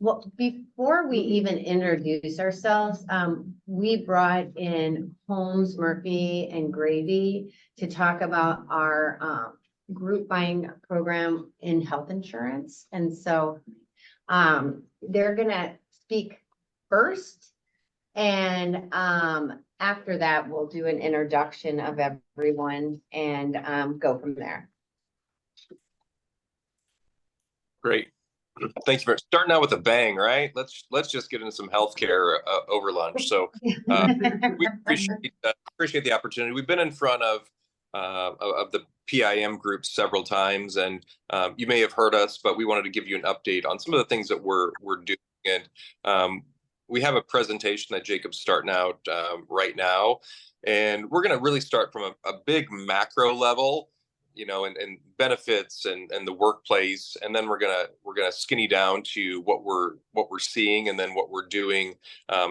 Well, before we even introduce ourselves, we brought in Holmes, Murphy, and Gravy to talk about our group buying program in health insurance. And so they're gonna speak first, and after that, we'll do an introduction of everyone and go from there. Great. Thank you for starting out with a bang, right? Let's just get into some healthcare over lunch. So we appreciate the opportunity. We've been in front of the PIM group several times, and you may have heard us, but we wanted to give you an update on some of the things that we're doing. And we have a presentation that Jacob's starting out right now, and we're going to really start from a big macro level, you know, and benefits and the workplace, and then we're gonna skinny down to what we're seeing and then what we're doing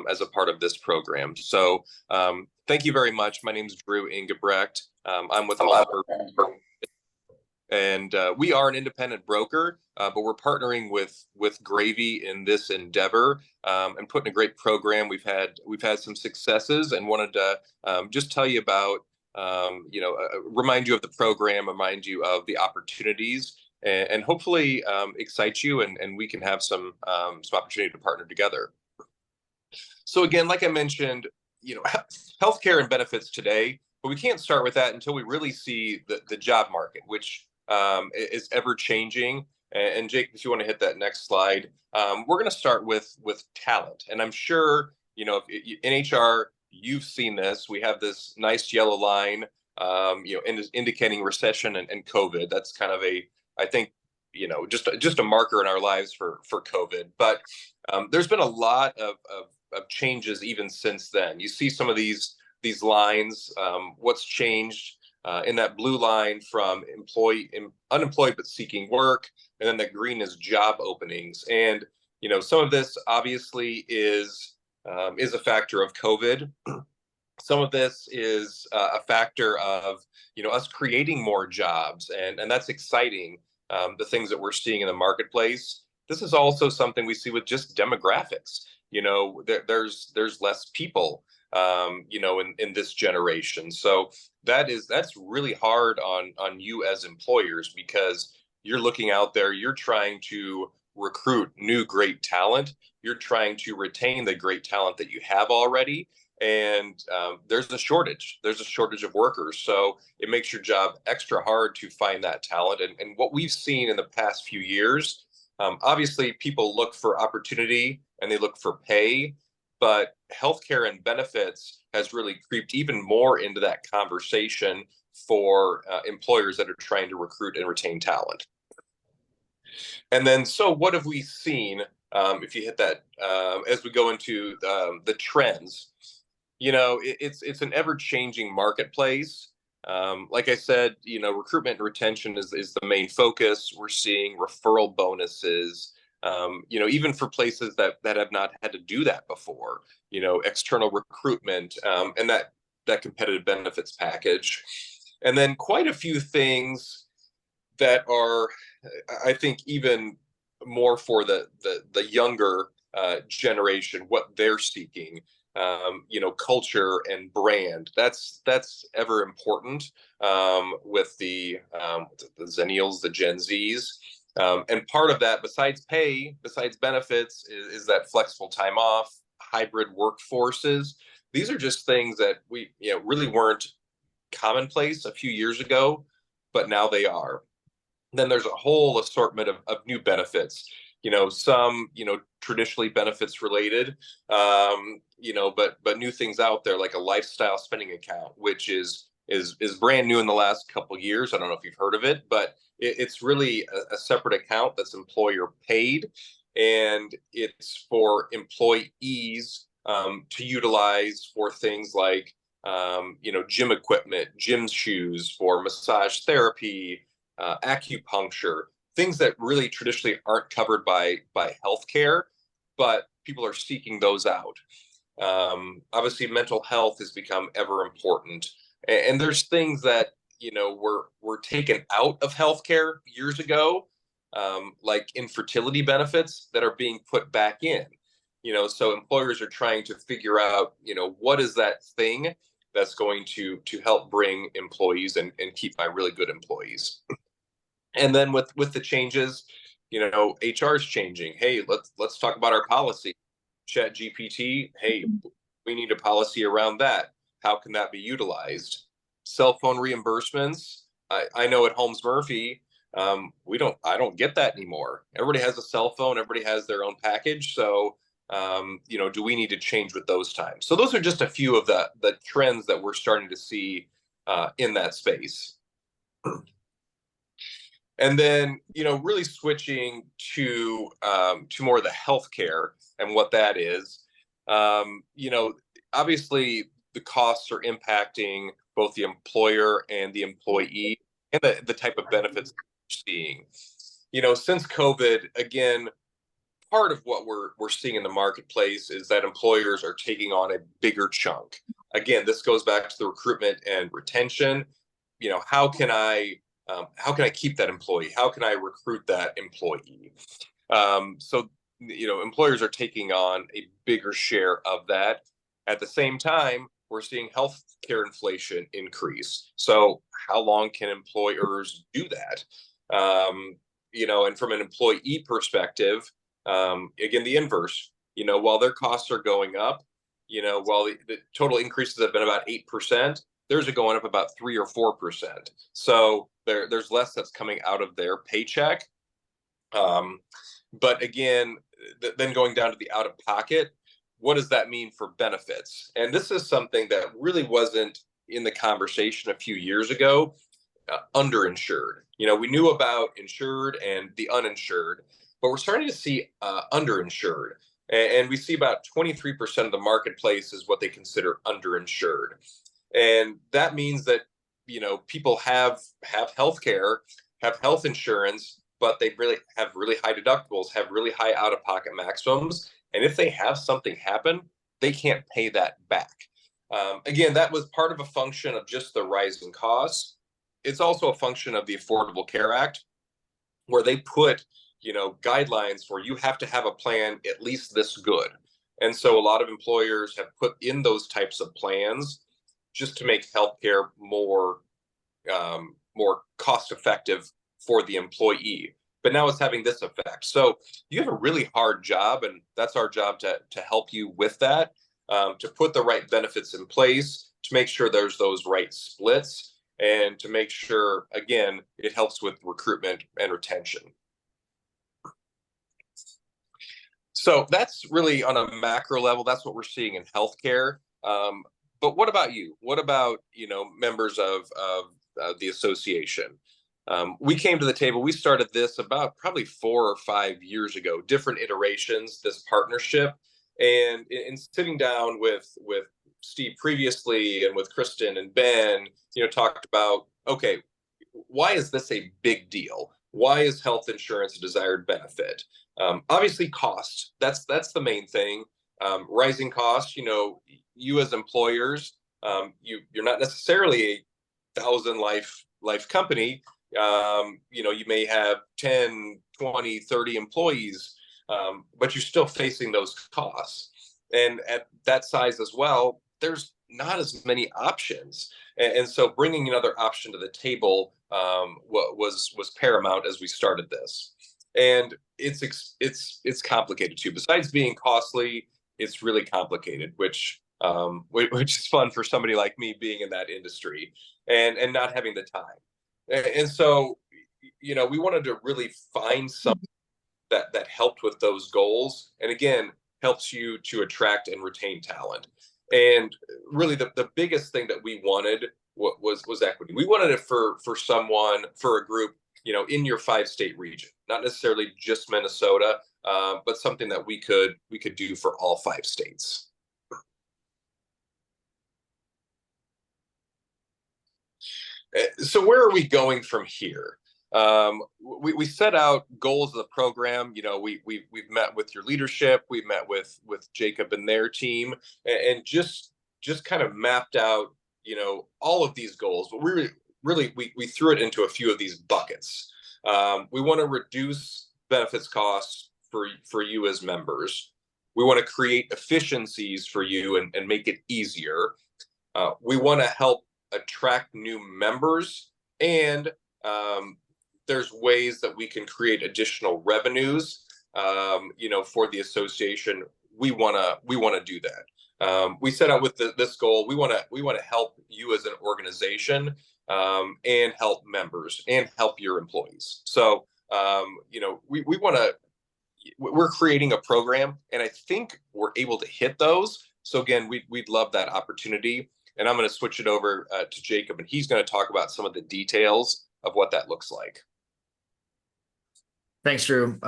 as a part of this program. So thank you very much. My name is Drew Ingebrecht. I'm with Alpha, and we are an independent broker, but we're partnering with Gravy in this endeavor and putting a great program. We've had some successes, and wanted to just tell you about. Remind you of the program, remind you of the opportunities, and hopefully excite you, and we can have some opportunity to partner together. So again, like I mentioned, you know, healthcare and benefits today, but we can't start with that until we really see the job market, which is ever changing. And Jake, if you want to hit that next slide, we're going to start with talent, and I'm sure in HR. You've seen this. We have this nice yellow line, indicating recession and COVID. That's kind of I think, just a marker in our lives for COVID. But there's been a lot of changes even since then. You see some of these lines. What's changed in that blue line from unemployed but seeking work, and then the green is job openings. And some of this obviously is a factor of COVID. Some of this is a factor of us creating more jobs, and that's exciting. The things that we're seeing in the marketplace. This is also something we see with just demographics. There's less people in this generation. So that's really hard on you as employers, because you're looking out there, you're trying to recruit new great talent. You're trying to retain the great talent that you have already, and there's a shortage. There's a shortage of workers, so it makes your job extra hard to find that talent. And what we've seen in the past few years, obviously people look for opportunity and they look for pay, but healthcare and benefits has really creeped even more into that conversation for employers that are trying to recruit and retain talent. And then, so what have we seen? If you hit that, as we go into the trends, it's an ever-changing marketplace. Like I said, recruitment and retention is the main focus. We're seeing referral bonuses, even for places that have not had to do that before, external recruitment, and that competitive benefits package. And then quite a few things that are, I think, even more for the younger generation, what they're seeking, culture and brand. That's ever important with the Zennials, the Gen Zs. And part of that, besides pay, besides benefits, is that flexible time off, hybrid workforces. These are just things that we really weren't commonplace a few years ago, but now they are. Then there's a whole assortment of new benefits, some, traditionally benefits related, but new things out there, like a lifestyle spending account, which is brand new in the last couple of years. I don't know if you've heard of it, but it's really a separate account that's employer paid, and it's for employees to utilize for things like, gym equipment, gym shoes, for massage therapy, acupuncture, things that really traditionally aren't covered by healthcare, but people are seeking those out. Obviously, mental health has become ever important, and there's things that were taken out of healthcare years ago, like infertility benefits that are being put back in. So employers are trying to figure out, what is that thing that's going to help bring employees and keep my really good employees. And then with the changes, HR is changing. Hey, let's talk about our policy. Chat GPT, hey, we need a policy around that. How can that be utilized? Cell phone reimbursements. I know at Holmes Murphy, I don't get that anymore. Everybody has a cell phone, everybody has their own package. So, do we need to change with those times? So those are just a few of the trends that we're starting to see in that space. And then, really switching to more of the healthcare and what that is. Obviously the costs are impacting both the employer and the employee and the type of benefits we're seeing. Since COVID, again, part of what we're seeing in the marketplace is that employers are taking on a bigger chunk. Again, this goes back to the recruitment and retention. How can I keep that employee? How can I recruit that employee? So employers are taking on a bigger share of that. At the same time, we're seeing healthcare inflation increase. So how long can employers do that? And from an employee perspective, again, the inverse, while their costs are going up, while the total increases have been about 8%, theirs are going up about 3 or 4%. So there's less that's coming out of their paycheck. But again, then going down to the out of pocket, what does that mean for benefits? And this is something that really wasn't in the conversation a few years ago. Underinsured. We knew about insured and the uninsured, but we're starting to see underinsured. And we see about 23% of the marketplace is what they consider underinsured. And that means that, people have health care, have health insurance, but they really have really high deductibles, have really high out-of-pocket maximums. And if they have something happen, they can't pay that back. Again, that was part of a function of just the rising costs. It's also a function of the Affordable Care Act, where they put, guidelines for you have to have a plan at least this good. And so a lot of employers have put in those types of plans just to make healthcare more cost effective for the employee. But now it's having this effect. So you have a really hard job, and that's our job to help you with that, to put the right benefits in place, to make sure there's those right splits, and to make sure, again, it helps with recruitment and retention. So that's really on a macro level. That's what we're seeing in healthcare. But what about you? What about, members of the association? We came to the table. We started this about probably 4 or 5 years ago, different iterations, this partnership. And in sitting down with Steve previously and with Kristen and Ben, talked about, okay, why is this a big deal? Why is health insurance a desired benefit? Obviously, cost. That's the main thing. Rising costs. You as employers, you're not necessarily a 1,000 life company. You may have 10, 20, 30 employees, but you're still facing those costs. And at that size as well, there's not as many options. And so bringing another option to the table was paramount as we started this. And it's complicated too. Besides being costly, it's really complicated, which is fun for somebody like me being in that industry and not having the time. And so, we wanted to really find something that helped with those goals. And again, helps you to attract and retain talent. And really the biggest thing that we wanted was equity. We wanted it for a group, in your 5-state region, not necessarily just Minnesota, but something that we could do for all 5 states. So where are we going from here? We set out goals of the program. We've met with your leadership. We've met with Jacob and their team, and just kind of mapped out, all of these goals. But we threw it into a few of these buckets. We want to reduce benefits costs for you as members. We want to create efficiencies for you and make it easier. We want to help attract new members, and there's ways that we can create additional revenues, for the association. We want to do that. We set out with this goal. We want to help you as an organization, and help members and help your employees. So, we want to. We're creating a program, and I think we're able to hit those. So again, we'd love that opportunity. And I'm going to switch it over to Jacob, and he's going to talk about some of the details of what that looks like. Thanks, Drew.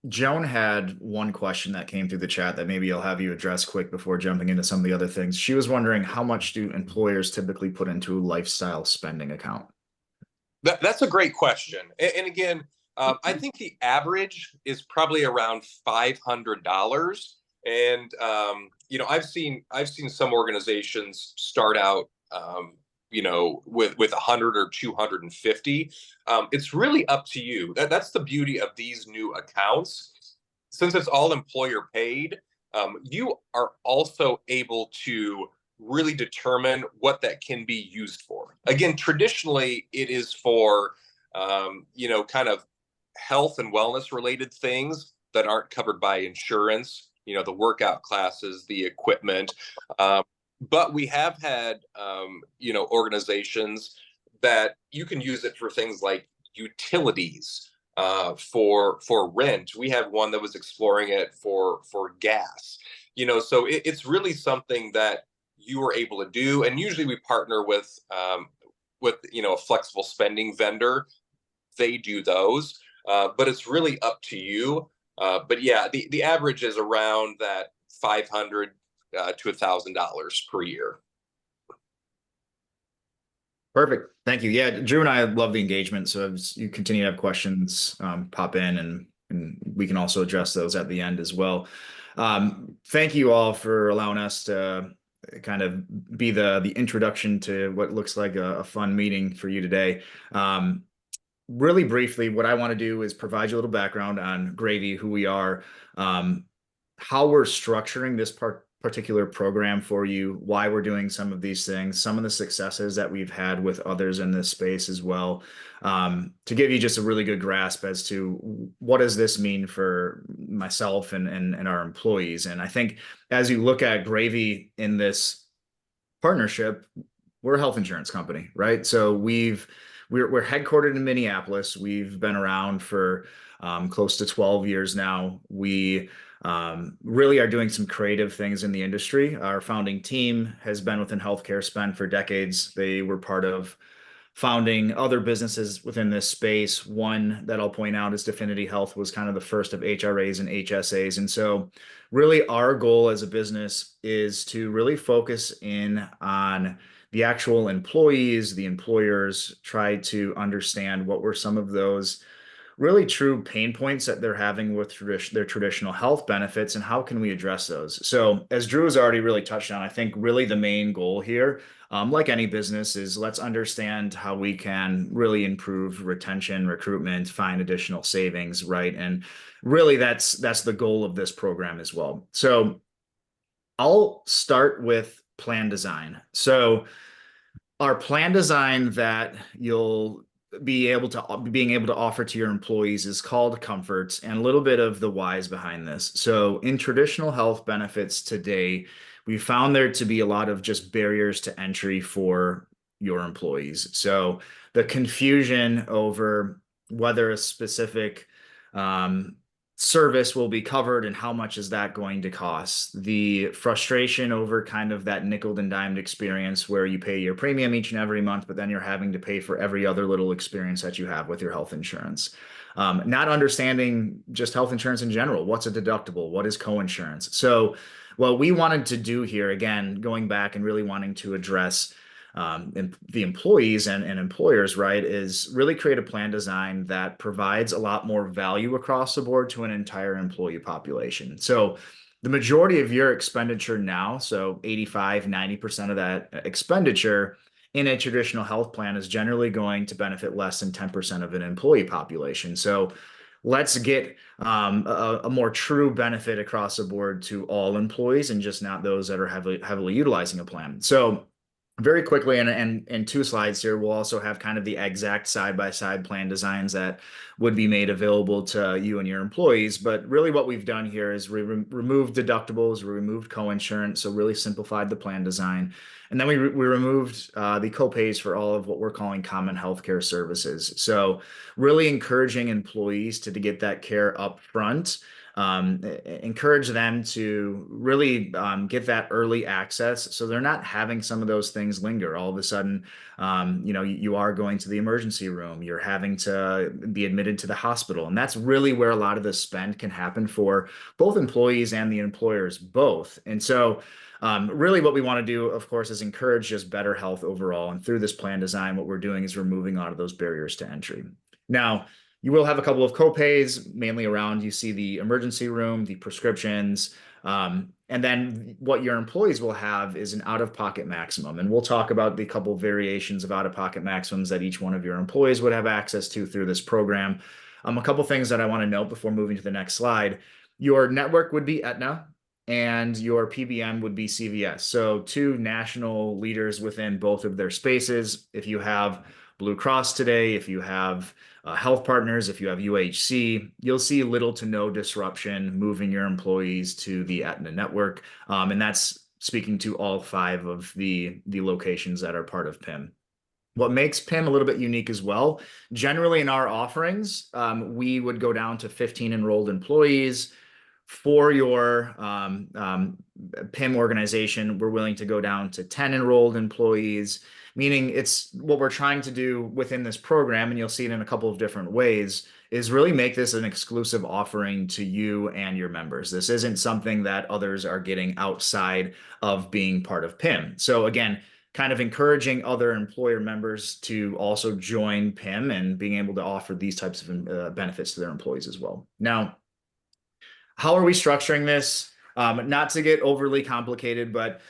Joan had one question that came through the chat that maybe I'll have you address quick before jumping into some of the other things. She was wondering, how much do employers typically put into a lifestyle spending account? That's a great question. And again, I think the average is probably around $500. And I've seen some organizations start out with 100 or 250. It's really up to you. That's the beauty of these new accounts. Since it's all employer paid, you are also able to really determine what that can be used for. Again, traditionally it is for kind of health and wellness related things that aren't covered by insurance, the workout classes, the equipment. But we have had, organizations that you can use it for things like utilities, for rent. We have one that was exploring it for gas. So it's really something that you are able to do. And usually we partner with a flexible spending vendor. They do those, but it's really up to you. But yeah, the average is around that $500 to $1,000 per year. Perfect. Thank you. Yeah, Drew and I love the engagement. So as you continue to have questions, pop in and we can also address those at the end as well. Thank you all for allowing us to kind of be the introduction to what looks like a fun meeting for you today. Really briefly, what I want to do is provide you a little background on Gravy, who we are, how we're structuring this particular program for you, why we're doing some of these things, some of the successes that we've had with others in this space as well, to give you just a really good grasp as to what does this mean for myself and our employees. And I think as you look at Gravy in this partnership, we're a health insurance company, right? So we're headquartered in Minneapolis. We've been around for close to 12 years now. We really are doing some creative things in the industry. Our founding team has been within healthcare spend for decades. They were part of founding other businesses within this space. One that I'll point out is Definity Health was kind of the first of HRAs and HSAs. And so really our goal as a business is to really focus in on the actual employees, the employers, try to understand what were some of those really true pain points that they're having with their traditional health benefits and how can we address those. So as Drew has already really touched on, I think really the main goal here, like any business, is let's understand how we can really improve retention, recruitment, find additional savings, right? And really that's the goal of this program as well. So I'll start with plan design. So our plan design that you'll being able to offer to your employees is called Comforts, and a little bit of the whys behind this. So in traditional health benefits today, we found there to be a lot of just barriers to entry for your employees. So the confusion over whether a specific service will be covered and how much is that going to cost, the frustration over kind of that nickel and dimed experience where you pay your premium each and every month, but then you're having to pay for every other little experience that you have with your health insurance. Not understanding just health insurance in general. What's a deductible? What is coinsurance? So what we wanted to do here, again, going back and really wanting to address the employees and employers, right, is really create a plan design that provides a lot more value across the board to an entire employee population. So the majority of your expenditure now, so 85, 90% of that expenditure in a traditional health plan is generally going to benefit less than 10% of an employee population. So let's get a more true benefit across the board to all employees and just not those that are heavily utilizing a plan. So very quickly, and in 2 slides here, we'll also have kind of the exact side-by-side plan designs that would be made available to you and your employees. But really what we've done here is we removed deductibles, we removed co-insurance, so really simplified the plan design. And then we removed the copays for all of what we're calling common healthcare services. So really encouraging employees to get that care up front. Encourage them to really get that early access so they're not having some of those things linger. All of a sudden, you are going to the emergency room, you're having to be admitted to the hospital. And that's really where a lot of the spend can happen for both employees and the employers both. And so really what we want to do, of course, is encourage just better health overall. And through this plan design, what we're doing is removing a lot of those barriers to entry. Now, you will have a couple of copays, mainly around, you see the emergency room, the prescriptions, and then what your employees will have is an out-of-pocket maximum. And we'll talk about the couple variations of out-of-pocket maximums that each one of your employees would have access to through this program. A couple things that I want to note before moving to the next slide. Your network would be Aetna, and your PBM would be CVS. So 2 national leaders within both of their spaces. If you have Blue Cross today, if you have Health Partners, if you have UHC, you'll see little to no disruption moving your employees to the Aetna network. And that's speaking to all 5 of the locations that are part of PIM. What makes PIM a little bit unique as well, generally in our offerings, we would go down to 15 enrolled employees. For your PIM organization, we're willing to go down to 10 enrolled employees, meaning it's what we're trying to do within this program, and you'll see it in a couple of different ways, is really make this an exclusive offering to you and your members. This isn't something that others are getting outside of being part of PIM. So again, kind of encouraging other employer members to also join PIM and being able to offer these types of benefits to their employees as well. Now, how are we structuring this? Not to get overly complicated, but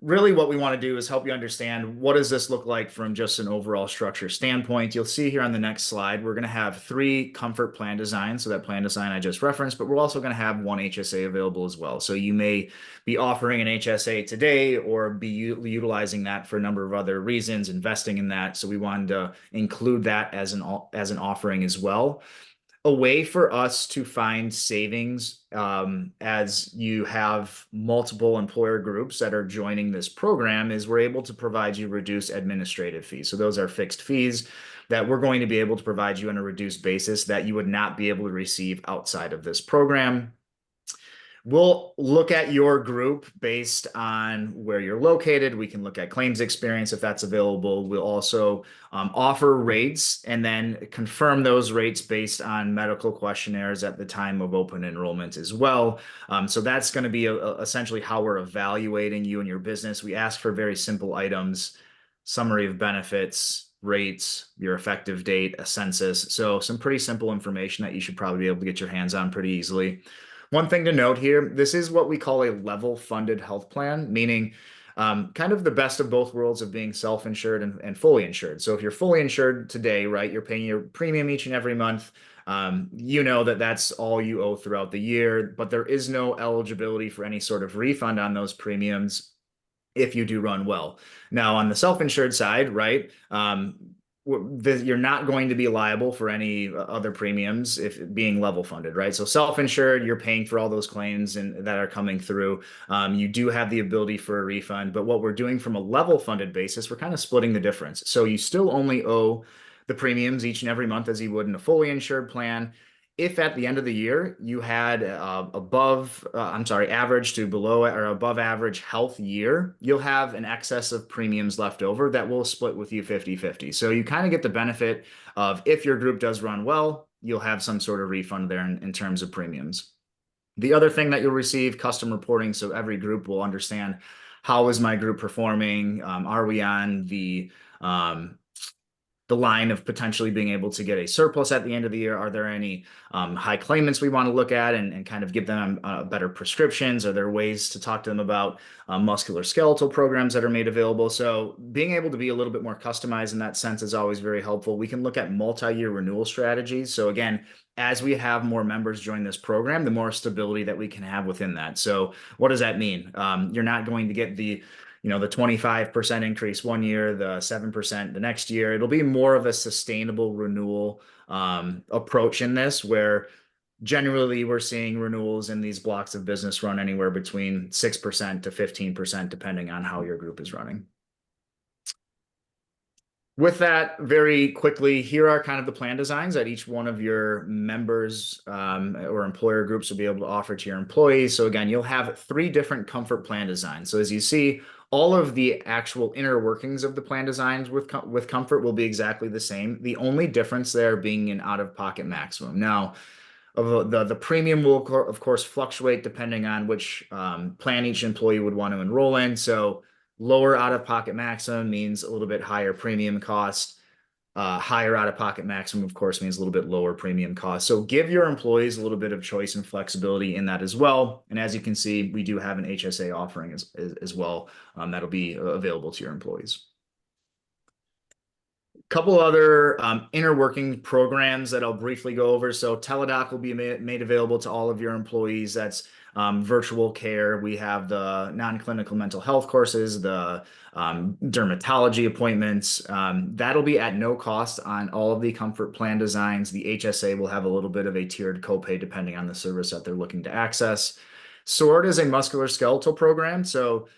really what we want to do is help you understand what does this look like from just an overall structure standpoint. You'll see here on the next slide, we're going to have 3 comfort plan designs. So that plan design I just referenced, but we're also going to have 1 HSA available as well. So you may be offering an HSA today or be utilizing that for a number of other reasons, investing in that. So we wanted to include that as an offering as well. A way for us to find savings as you have multiple employer groups that are joining this program is we're able to provide you reduced administrative fees. So those are fixed fees that we're going to be able to provide you on a reduced basis that you would not be able to receive outside of this program. We'll look at your group based on where you're located. We can look at claims experience if that's available. We'll also offer rates and then confirm those rates based on medical questionnaires at the time of open enrollment as well. So that's going to be essentially how we're evaluating you and your business. We ask for very simple items: summary of benefits, rates, your effective date, a census. So some pretty simple information that you should probably be able to get your hands on pretty easily. One thing to note here, this is what we call a level funded health plan, meaning kind of the best of both worlds of being self-insured and fully insured. So if you're fully insured today, right, you're paying your premium each and every month. You know that that's all you owe throughout the year, but there is no eligibility for any sort of refund on those premiums if you do run well. Now, on the self-insured side, right, you're not going to be liable for any other premiums if being level funded, right? So self-insured, you're paying for all those claims and that are coming through. You do have the ability for a refund, but what we're doing from a level funded basis, we're kind of splitting the difference. So you still only owe the premiums each and every month as you would in a fully insured plan. If at the end of the year you had average to below or above average health year, you'll have an excess of premiums left over that will split with you 50-50. So you kind of get the benefit of if your group does run well, you'll have some sort of refund there in terms of premiums. The other thing that you'll receive, custom reporting. So every group will understand, how is my group performing? Are we on the the line of potentially being able to get a surplus at the end of the year? Are there any high claimants we want to look at and kind of give them better prescriptions? Are there ways to talk to them about musculoskeletal programs that are made available? So being able to be a little bit more customized in that sense is always very helpful. We can look at multi-year renewal strategies. So again, as we have more members join this program, the more stability that we can have within that. So what does that mean? You're not going to get the 25% increase one year, the 7% the next year. It'll be more of a sustainable renewal approach in this, where generally we're seeing renewals in these blocks of business run anywhere between 6% to 15%, depending on how your group is running. With that, very quickly, here are kind of the plan designs that each one of your members or employer groups will be able to offer to your employees. So again, you'll have 3 different comfort plan designs. So as you see, all of the actual inner workings of the plan designs with comfort will be exactly the same. The only difference there being an out-of-pocket maximum. Now, the premium will, of course, fluctuate depending on which plan each employee would want to enroll in. So lower out-of-pocket maximum means a little bit higher premium cost. Higher out-of-pocket maximum, of course, means a little bit lower premium cost. So give your employees a little bit of choice and flexibility in that as well. And as you can see, we do have an HSA offering as well that'll be available to your employees. Couple other inner working programs that I'll briefly go over. So Teledoc will be made available to all of your employees. That's virtual care. We have the non-clinical mental health courses, the dermatology appointments. That'll be at no cost on all of the comfort plan designs. The HSA will have a little bit of a tiered copay depending on the service that they're looking to access. SWORD is a musculoskeletal program. So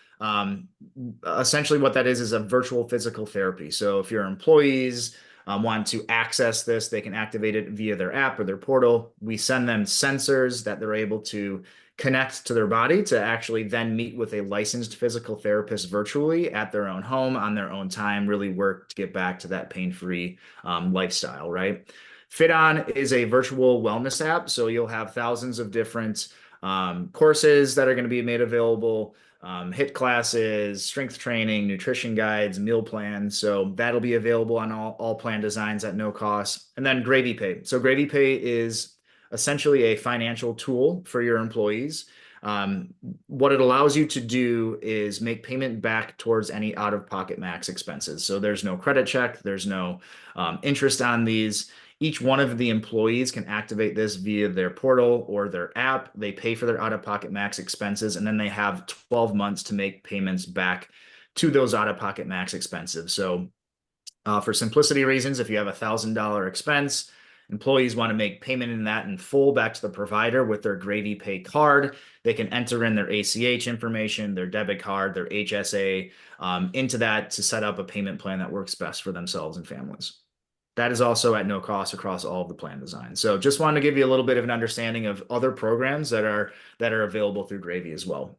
essentially what that is a virtual physical therapy. So if your employees want to access this, they can activate it via their app or their portal. We send them sensors that they're able to connect to their body to actually then meet with a licensed physical therapist virtually at their own home on their own time, really work to get back to that pain-free lifestyle, right? FitOn is a virtual wellness app. So you'll have thousands of different courses that are going to be made available, HIIT classes, strength training, nutrition guides, meal plans. So that'll be available on all plan designs at no cost. And then Gravy Pay. So Gravy Pay is essentially a financial tool for your employees. What it allows you to do is make payment back towards any out-of-pocket max expenses. So there's no credit check, there's no interest on these. Each one of the employees can activate this via their portal or their app. They pay for their out-of-pocket max expenses, and then they have 12 months to make payments back to those out-of-pocket max expenses. So for simplicity reasons, if you have a $1,000 expense, employees want to make payment in that in full back to the provider with their Gravy Pay card, they can enter in their ACH information, their debit card, their HSA into that to set up a payment plan that works best for themselves and families. That is also at no cost across all of the plan designs. So just wanted to give you a little bit of an understanding of other programs that are available through Gravy as well.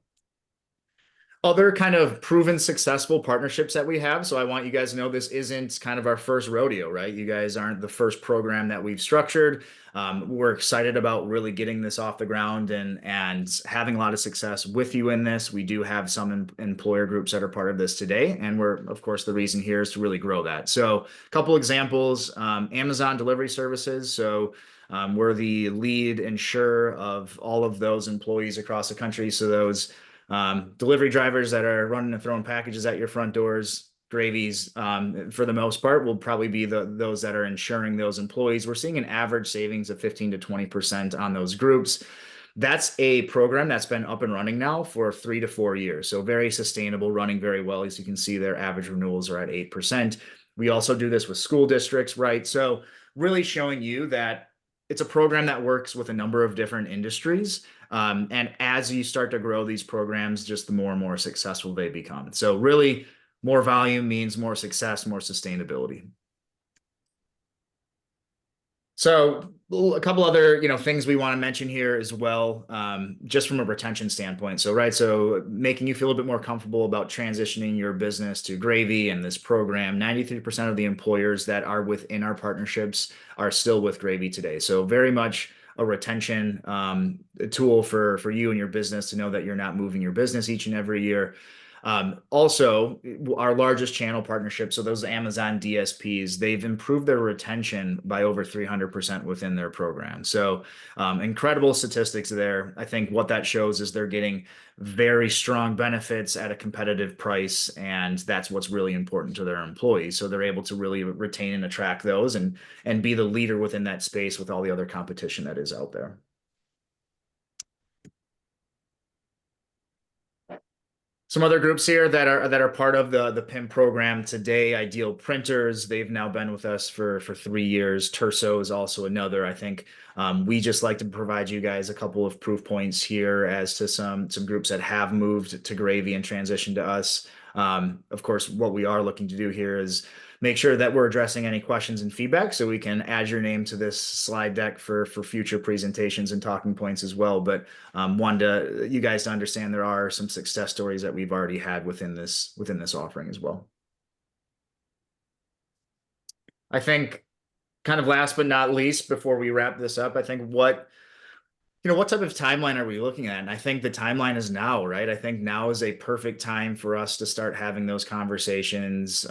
Other kind of proven successful partnerships that we have. So I want you guys to know this isn't kind of our first rodeo, right? You guys aren't the first program that we've structured. We're excited about really getting this off the ground and having a lot of success with you in this. We do have some employer groups that are part of this today. And we're, of course, the reason here is to really grow that. So a couple examples, Amazon delivery services. So we're the lead insurer of all of those employees across the country. So those delivery drivers that are running and throwing packages at your front doors, Gravies, for the most part, will probably be those that are insuring those employees. We're seeing an average savings of 15 to 20% on those groups. That's a program that's been up and running now for 3 to 4 years. So very sustainable, running very well. As you can see, their average renewals are at 8%. We also do this with school districts, right? So really showing you that it's a program that works with a number of different industries. And as you start to grow these programs, just the more and more successful they become. So really, more volume means more success, more sustainability. So a couple other, things we want to mention here as well, just from a retention standpoint. So making you feel a bit more comfortable about transitioning your business to Gravy and this program. 93% of the employers that are within our partnerships are still with Gravy today. So very much a retention tool for you and your business to know that you're not moving your business each and every year. Also, our largest channel partnership, so those Amazon DSPs, they've improved their retention by over 300% within their program. So incredible statistics there. I think what that shows is they're getting very strong benefits at a competitive price, and that's what's really important to their employees. So they're able to really retain and attract those and be the leader within that space with all the other competition that is out there. Some other groups here that are part of the PIM program today: Ideal Printers. They've now been with us for 3 years. Terso is also another. I think we just like to provide you guys a couple of proof points here as to some groups that have moved to Gravy and transitioned to us. Of course, what we are looking to do here is make sure that we're addressing any questions and feedback, so we can add your name to this slide deck for future presentations and talking points as well. But wanted you guys to understand there are some success stories that we've already had within this offering as well. I think, kind of last but not least, before we wrap this up, I think what type of timeline are we looking at? And I think the timeline is now, right? I think now is a perfect time for us to start having those conversations,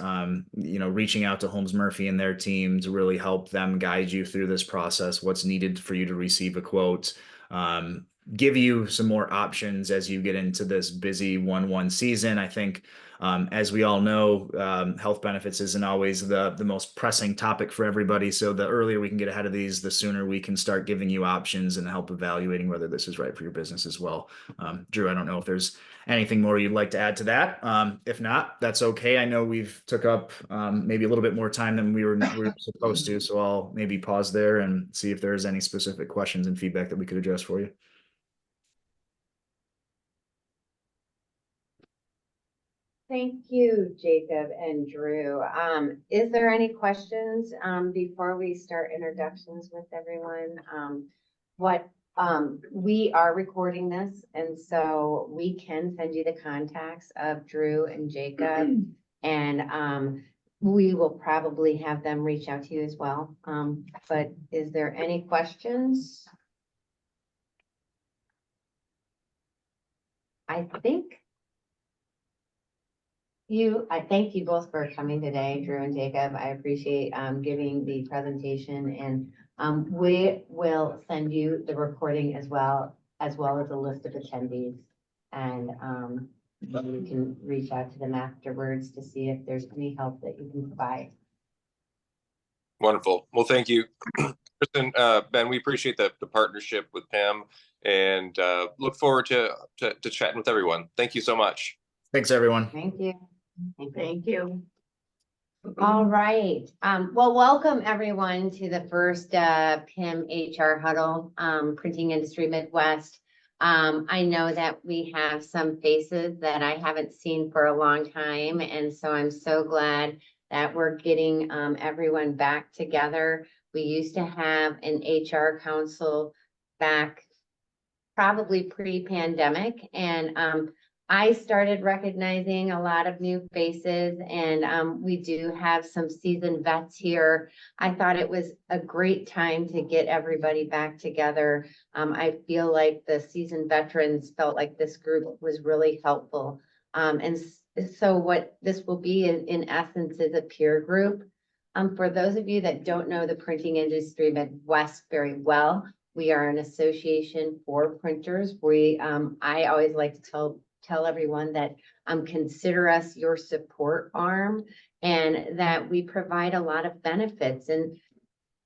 reaching out to Holmes Murphy and their team to really help them guide you through this process, what's needed for you to receive a quote, give you some more options as you get into this busy 1/1 season. I think, as we all know, health benefits isn't always the most pressing topic for everybody. So the earlier we can get ahead of these, the sooner we can start giving you options and help evaluating whether this is right for your business as well. Drew, I don't know if there's anything more you'd like to add to that. If not, that's okay. I know we've took up maybe a little bit more time than we were supposed to. So I'll maybe pause there and see if there's any specific questions and feedback that we could address for you. Thank you, Jacob and Drew. Is there any questions before we start introductions with everyone? We are recording this, and so we can send you the contacts of Drew and Jacob, and we will probably have them reach out to you as well. But is there any questions? I thank you both for coming today, Drew and Jacob. I appreciate giving the presentation, and we will send you the recording as well as a list of attendees. And you can reach out to them afterwards to see if there's any help that you can provide. Wonderful. Well, thank you, Kristen. Ben, we appreciate the partnership with PIM, and look forward to chatting with everyone. Thank you so much. Thanks, everyone. Thank you. Thank you. All right. Well, welcome everyone to the first PIM HR Huddle, Printing Industry Midwest. I know that we have some faces that I haven't seen for a long time, and so I'm so glad that we're getting everyone back together. We used to have an HR council back probably pre-pandemic, and I started recognizing a lot of new faces, and we do have some seasoned vets here. I thought it was a great time to get everybody back together. I feel like the seasoned veterans felt like this group was really helpful. And so what this will be in essence is a peer group. For those of you that don't know the Printing Industry Midwest very well, we are an association for printers. I always like to tell everyone that consider us your support arm, and that we provide a lot of benefits. And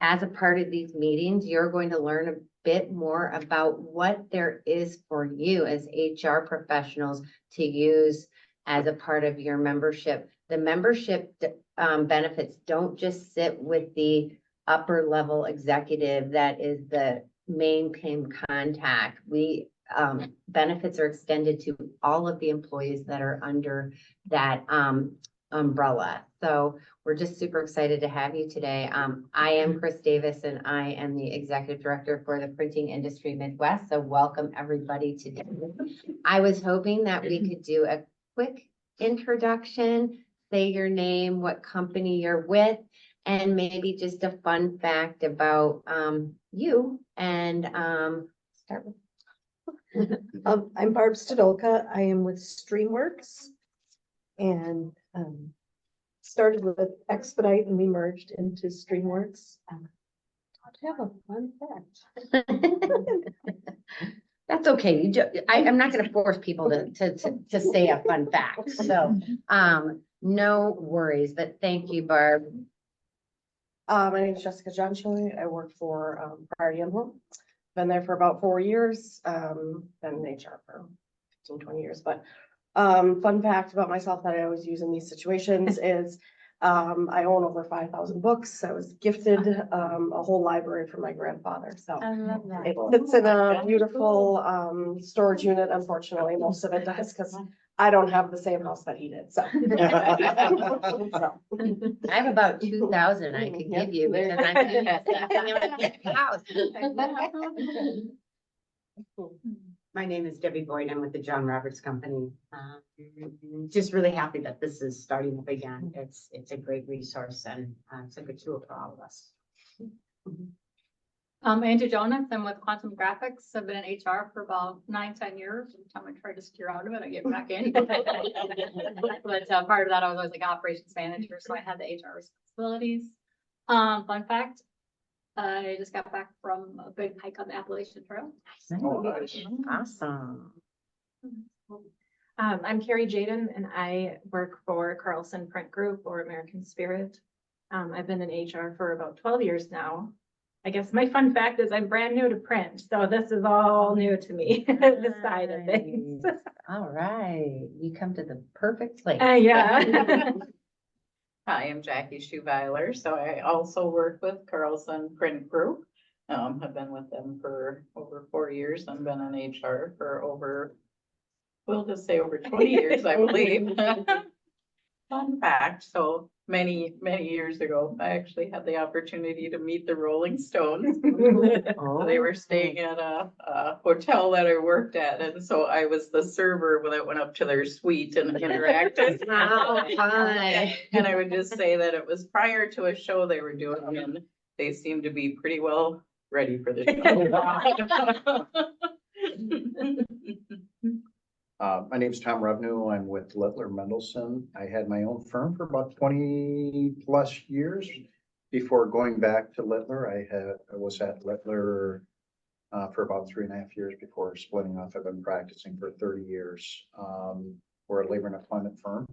as a part of these meetings, you're going to learn a bit more about what there is for you as HR professionals to use as a part of your membership. The membership benefits don't just sit with the upper level executive that is the main PIM contact. Benefits are extended to all of the employees that are under that umbrella. So we're just super excited to have you today. I am Chris Davis, and I am the Executive Director for the Printing Industry Midwest. So welcome everybody today. I was hoping that we could do a quick introduction, say your name, what company you're with, and maybe just a fun fact about you, and start with I'm Barb Stadolka. I am with Streamworks. and started with Expedite and we merged into Streamworks. I have a fun fact. That's okay. I'm not gonna force people to say a fun fact, so, no worries, but thank you, Barb. My name is Jessica Johnson. I work for Priority Home. Been there for about 4 years. Been in HR for 15, 20 years. But fun fact about myself that I always use in these situations is I own over 5,000 books. I was gifted a whole library from my grandfather. So I love that. it sits in a beautiful storage unit. Unfortunately, most of it does because I don't have the same house that he did. So. I have about 2,000 I could give you because I'm in a house. My name is Debbie Boyd. I'm with the John Roberts Company. Just really happy that this is starting up again. It's a great resource and it's a good tool for all of us. Angie Jonas, I'm with Quantum Graphics. I've been in HR for about 9-10 years. Every time I try to steer out of it, I get back in. But part of that, I was always like operations manager, so I had the HR responsibilities. Fun fact, I just got back from a big hike on the Appalachian Trail. Awesome. I'm Carrie Jaden and I work for Carlson Print Group or American Spirit. I've been in HR for about 12 years now. I guess my fun fact is I'm brand new to print, so this is all new to me, this side of things. Nice. All right, you come to the perfect place. Yeah. Hi, I'm Jackie Schuweiler. So I also work with Carlson Print Group. I've been with them for over 4 years and been in HR for over, we'll just say over 20 years, I believe. Fun fact, so many years ago, I actually had the opportunity to meet the Rolling Stones. They were staying at a hotel that I worked at, and so I was the server that went up to their suite and interacted. Oh, fun. And I would just say that it was prior to a show they were doing, and they seemed to be pretty well ready for the show. My name's Tom Revnew. I'm with Littler Mendelson. I had my own firm for about 20 plus years before going back to Littler. I was at Littler for about 3.5 years before splitting off. I've been practicing for 30 years. We're a labor and employment firm.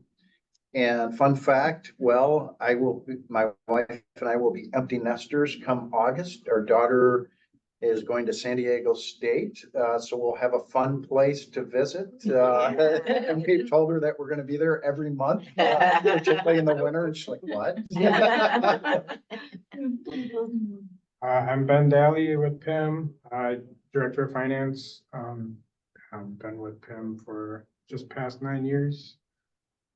And fun fact, well, my wife and I will be empty nesters come August. Our daughter is going to San Diego State, so we'll have a fun place to visit. And we've told her that we're going to be there every month, particularly in the winter. And she's like, "What?" I'm Ben Daly with PIM, Director of Finance. I've been with PIM for just past 9 years.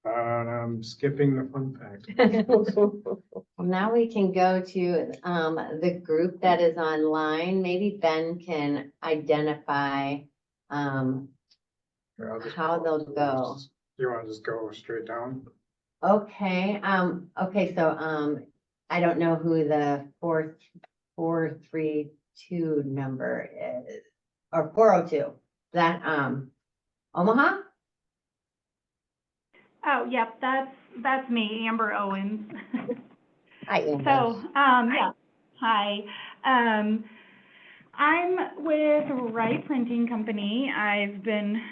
I'm skipping the fun fact. Well, now we can go to the group that is online. Maybe Ben can identify how they'll go. You want to just go straight down? Okay, okay, so I don't know who the 4432 number is, or 402. That Omaha? Oh, yep, that's me, Amber Owens. Hi, Amber. So, yeah, hi. I'm with Wright Printing Company. I've been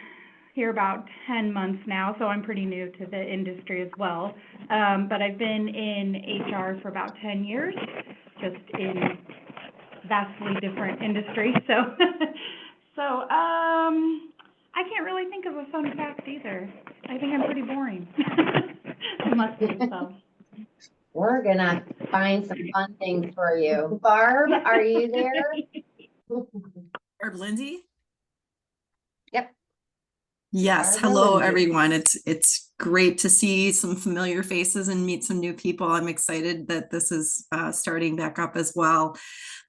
here about 10 months now, so I'm pretty new to the industry as well. But I've been in HR for about 10 years, just in vastly different industry. So, I can't really think of a fun fact either. I think I'm pretty boring. I must be, so. We're gonna find some fun things for you. Barb, are you there? Barb Lindsay? Yep. Yes. Barb Hello, Lindsay. everyone. It's great to see some familiar faces and meet some new people. I'm excited that this is starting back up as well.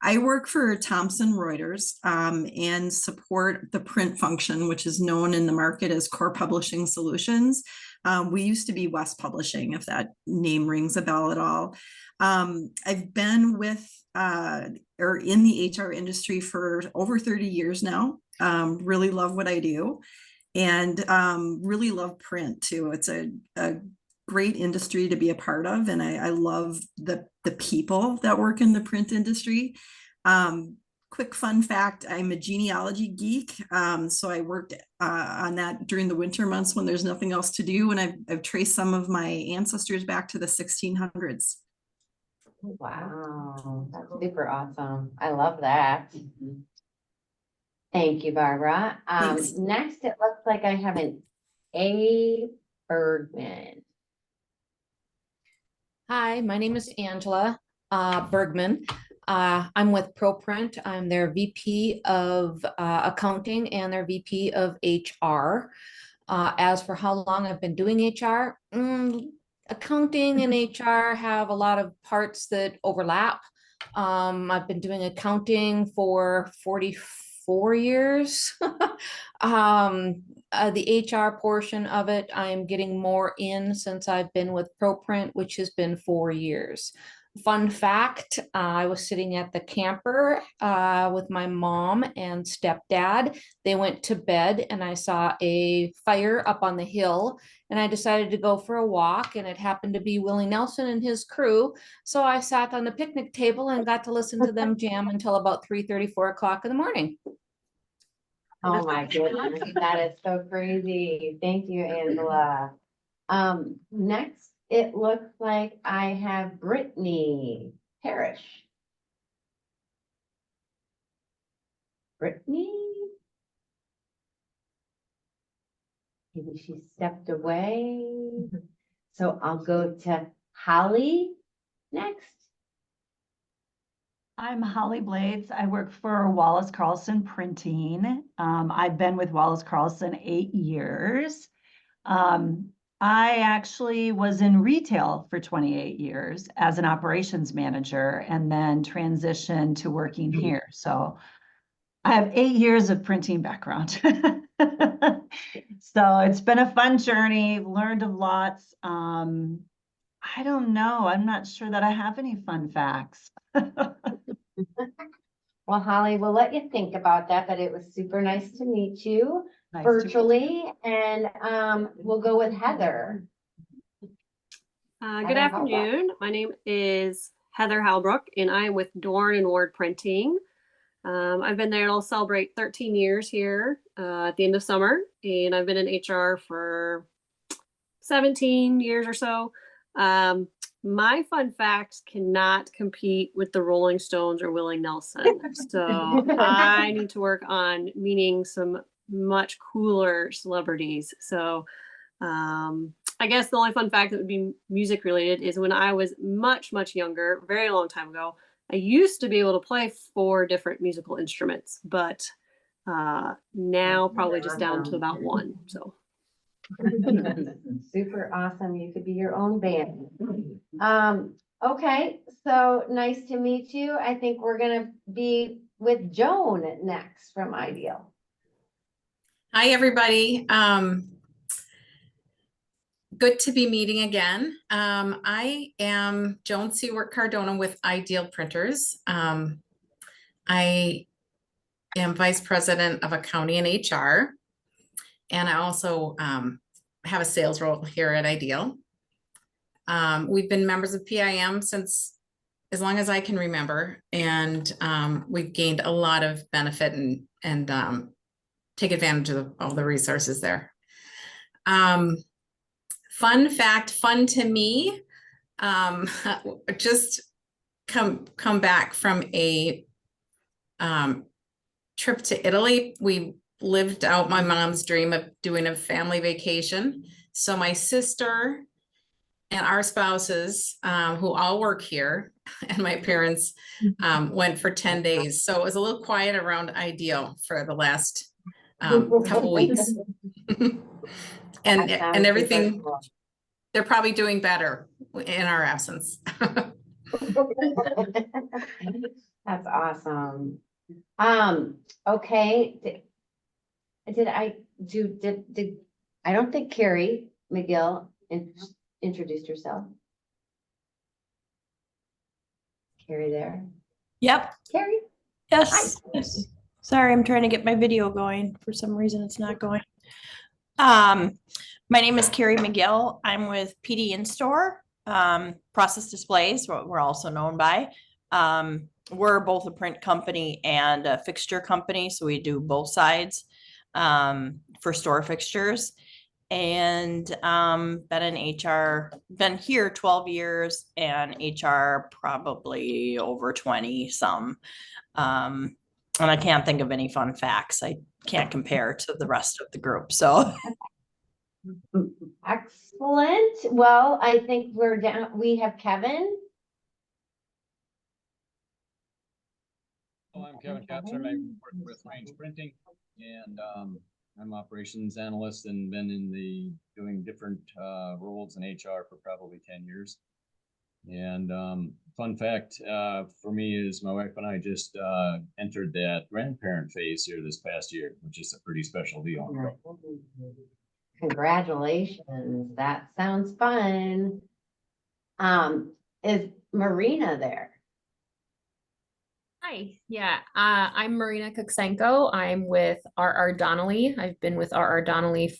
I work for Thomson Reuters and support the print function, which is known in the market as Core Publishing Solutions. We used to be West Publishing, if that name rings a bell at all. I've been with or in the HR industry for over 30 years now. Really love what I do. and really love print too. It's a great industry to be a part of, and I love the people that work in the print industry. Quick fun fact, I'm a genealogy geek. So I worked on that during the winter months when there's nothing else to do. And I've traced some of my ancestors back to the 1600s. Wow, that's super awesome. I love that. Thank you, Barbara. Thanks. Next, it looks like I have an A. Bergman. Hi, my name is Angela Bergman. I'm with ProPrint. I'm their VP of accounting and their VP of HR. As for how long I've been doing HR, accounting and HR have a lot of parts that overlap. I've been doing accounting for 44 years. The HR portion of it, I'm getting more in since I've been with ProPrint, which has been 4 years. Fun fact, I was sitting at the camper with my mom and stepdad. They went to bed and I saw a fire up on the hill and I decided to go for a walk, and it happened to be Willie Nelson and his crew. So I sat on the picnic table and got to listen to them jam until about 3:30, 4 o'clock in the morning. Oh my goodness, that is so crazy. Thank you, Angela. Next, it looks like I have Brittany Parrish. Brittany? Maybe she stepped away. So I'll go to Holly next. I'm Holly Blades. I work for Wallace Carlson Printing. I've been with Wallace Carlson 8 years. I actually was in retail for 28 years as an operations manager and then transitioned to working here. So I have 8 years of printing background. So it's been a fun journey, learned a lot. I don't know. I'm not sure that I have any fun facts. Well, Holly, we'll let you think about that, but it was super nice to meet you Nice to meet you. virtually. And we'll go with Heather. Good afternoon. My name is Heather Halbrook, and I'm with Dorn and Ward Printing. I've been there. I'll celebrate 13 years here at the end of summer, and I've been in HR for 17 years or so. My fun facts cannot compete with the Rolling Stones or Willie Nelson. So I need to work on meeting some much cooler celebrities. So I guess the only fun fact that would be music related is when I was much, much younger, very long time ago, I used to be able to play 4 different musical instruments, but now probably just down to about 1. So. Super awesome. You could be your own band. Okay, so nice to meet you. I think we're gonna be with Joan next from Ideal. Hi, everybody. Good to be meeting again. I am Joan Seward Cardona with Ideal Printers. I am Vice President of Accounting and HR. And I also have a sales role here at Ideal. We've been members of PIM since as long as I can remember, and we've gained a lot of benefit and take advantage of all the resources there. Fun fact, fun to me, just come back from a trip to Italy. We lived out my mom's dream of doing a family vacation. So my sister and our spouses, who all work here, and my parents went for 10 days. So it was a little quiet around Ideal for the last couple weeks. and everything, they're probably doing better in our absence. That's awesome. Okay. I don't think Carrie McGill introduced herself. Carrie there? Yep. Carrie? Yes. Yes. Sorry, I'm trying to get my video going. For some reason, it's not going. My name is Carrie McGill. I'm with PD In-Store, Process Displays, what we're also known by. We're both a print company and a fixture company, so we do both sides for store fixtures. And been in HR, been here 12 years and HR probably over 20 some. And I can't think of any fun facts. I can't compare to the rest of the group, so. Excellent. Well, I think we're down, we have Kevin. I'm Kevin Katzner. I work with Range Printing, and I'm operations analyst and been doing different roles in HR for probably 10 years. And fun fact for me is my wife and I just entered that grandparent phase here this past year, which is a pretty special deal. Congratulations. That sounds fun. Is Marina there? Hi, yeah, I'm Marina Kuksenko. I'm with R.R. Donnelly. I've been with R.R. Donnelly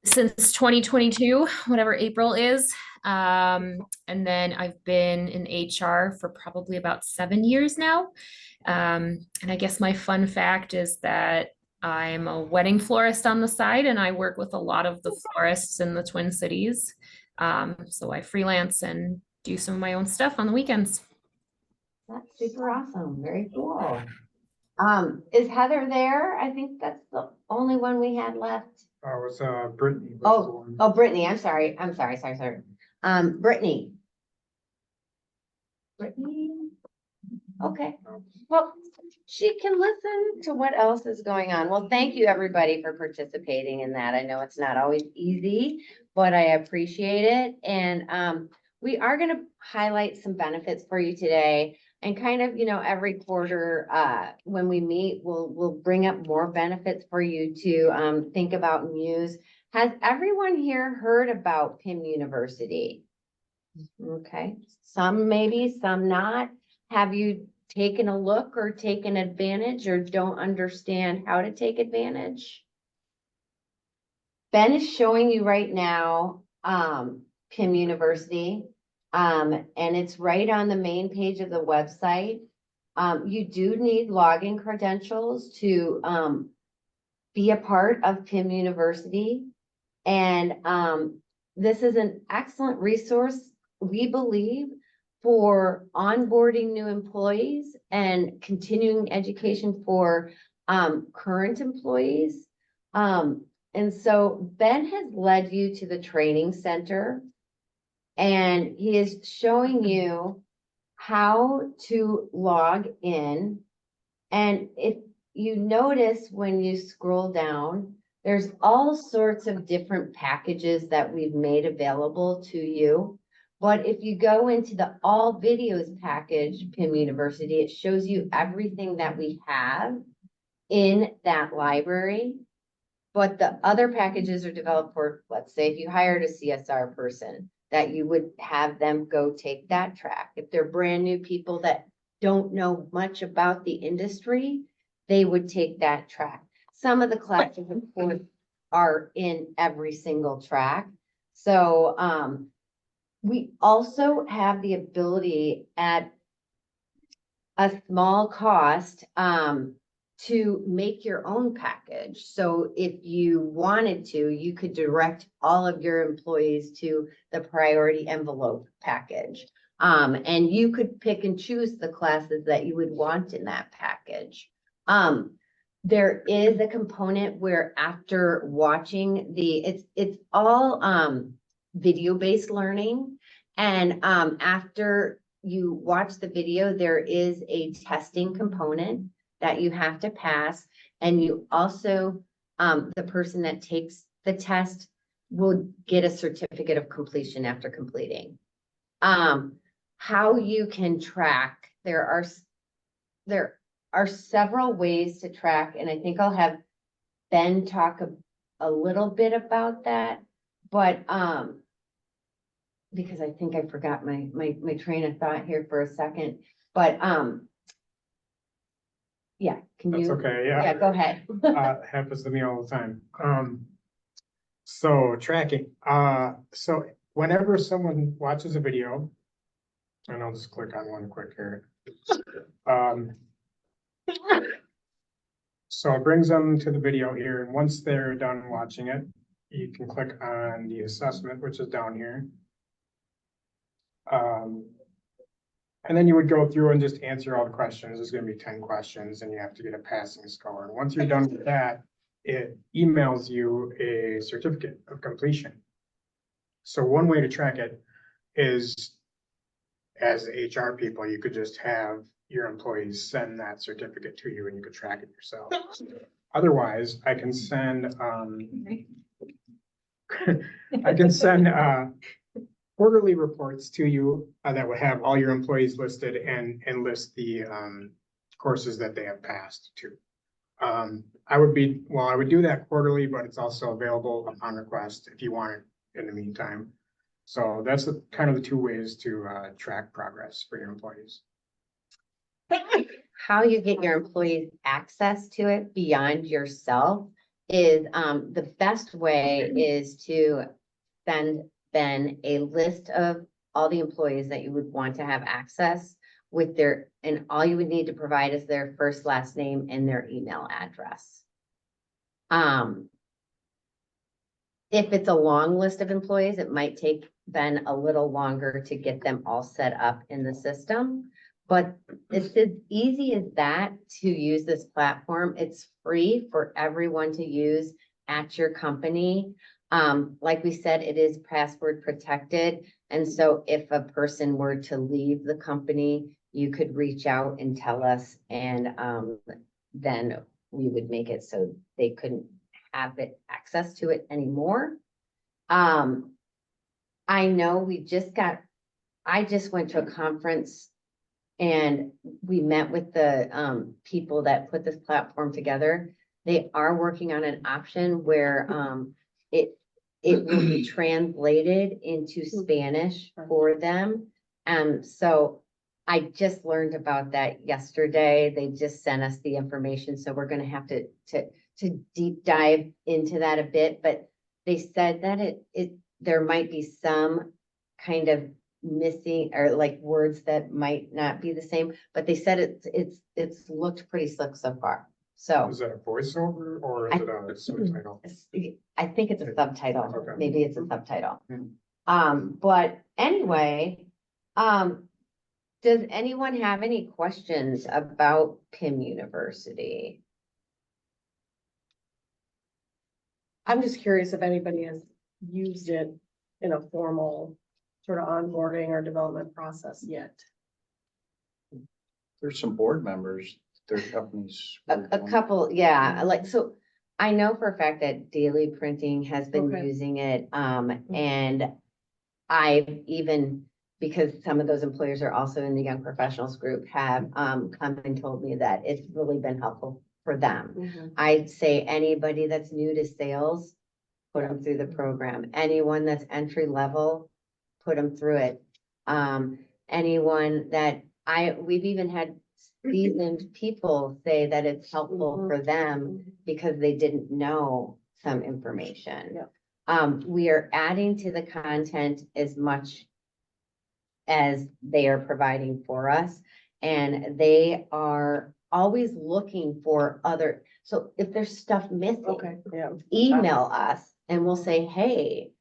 since 2022, whatever April is. And then I've been in HR for probably about 7 years now. And I guess my fun fact is that I'm a wedding florist on the side, and I work with a lot of the florists in the Twin Cities. So I freelance and do some of my own stuff on the weekends. That's super awesome. Very cool. Is Heather there? I think that's the only one we had left. Oh, it's Brittany. Oh, Brittany. I'm sorry. Brittany. Brittany. Okay. Well, she can listen to what else is going on. Well, thank you everybody for participating in that. I know it's not always easy, but I appreciate it. And we are going to highlight some benefits for you today. And kind of, every quarter when we meet, we'll bring up more benefits for you to think about and use. Has everyone here heard about PIM University? Okay, some maybe, some not. Have you taken a look or taken advantage or don't understand how to take advantage? Ben is showing you right now PIM University. And it's right on the main page of the website. You do need login credentials to be a part of PIM University. And this is an excellent resource, we believe, for onboarding new employees and continuing education for current employees. And so Ben has led you to the training center. And he is showing you how to log in. And if you notice when you scroll down, there's all sorts of different packages that we've made available to you. But if you go into the all videos package, PIM University, it shows you everything that we have in that library. But the other packages are developed for, let's say, if you hired a CSR person, that you would have them go take that track. If they're brand new people that don't know much about the industry, they would take that track. Some of the classes, of course, are in every single track. So we also have the ability at a small cost to make your own package. So if you wanted to, you could direct all of your employees to the priority envelope package. And you could pick and choose the classes that you would want in that package. There is a component where after watching it's all video-based learning. And after you watch the video, there is a testing component that you have to pass. And you also, the person that takes the test will get a certificate of completion after completing. How you can track, there are several ways to track, and I think I'll have Ben talk a little bit about that, but because I think I forgot my train of thought here for a second, but Yeah, can That's you? okay, yeah. Yeah, go ahead. Happens to me all the time. So tracking, so whenever someone watches a video, and I'll just click on one quick here. So it brings them to the video here, and once they're done watching it, you can click on the assessment, which is down here. And then you would go through and just answer all the questions. There's gonna be 10 questions and you have to get a passing score. And once you're done with that, it emails you a certificate of completion. So one way to track it is, as HR people, you could just have your employees send that certificate to you and you could track it yourself. Otherwise, I can send, quarterly reports to you that would have all your employees listed and list the courses that they have passed to. I would do that quarterly, but it's also available upon request if you want it in the meantime. So that's kind of the two ways to track progress for your employees. How you get your employees access to it beyond yourself is, the best way is to send Ben a list of all the employees that you would want to have access with and all you would need to provide is their first, last name and their email address. If it's a long list of employees, it might take Ben a little longer to get them all set up in the system. But it's as easy as that to use this platform. It's free for everyone to use at your company. Like we said, it is password protected. And so if a person were to leave the company, you could reach out and tell us, and then we would make it so they couldn't have access to it anymore. I know I just went to a conference and we met with the people that put this platform together. They are working on an option where it will be translated into Spanish for them. So I just learned about that yesterday. They just sent us the information, so we're gonna have to deep dive into that a bit. But they said that there might be some kind of missing or like words that might not be the same, but they said it's looked pretty slick so far. So is that a voiceover or is it a subtitle? I think it's a subtitle. Okay. Maybe it's a subtitle. But anyway, does anyone have any questions about PIM University? I'm just curious if anybody has used it in a formal sort of onboarding or development process yet. There's some board members, their companies. A couple, yeah, like, so I know for a fact that Daily Printing has been Okay. using it, and I've even, because some of those employers are also in the Young Professionals group, have come and told me that it's really been helpful for them. I'd say anybody that's new to sales, put them through the program. Anyone that's entry level, put them through it. Anyone that we've even had seasoned people say that it's helpful for them because they didn't know some information. We are adding to the content as much as they are providing for us, and they are always looking for so if there's stuff missing, email us and we'll say, hey,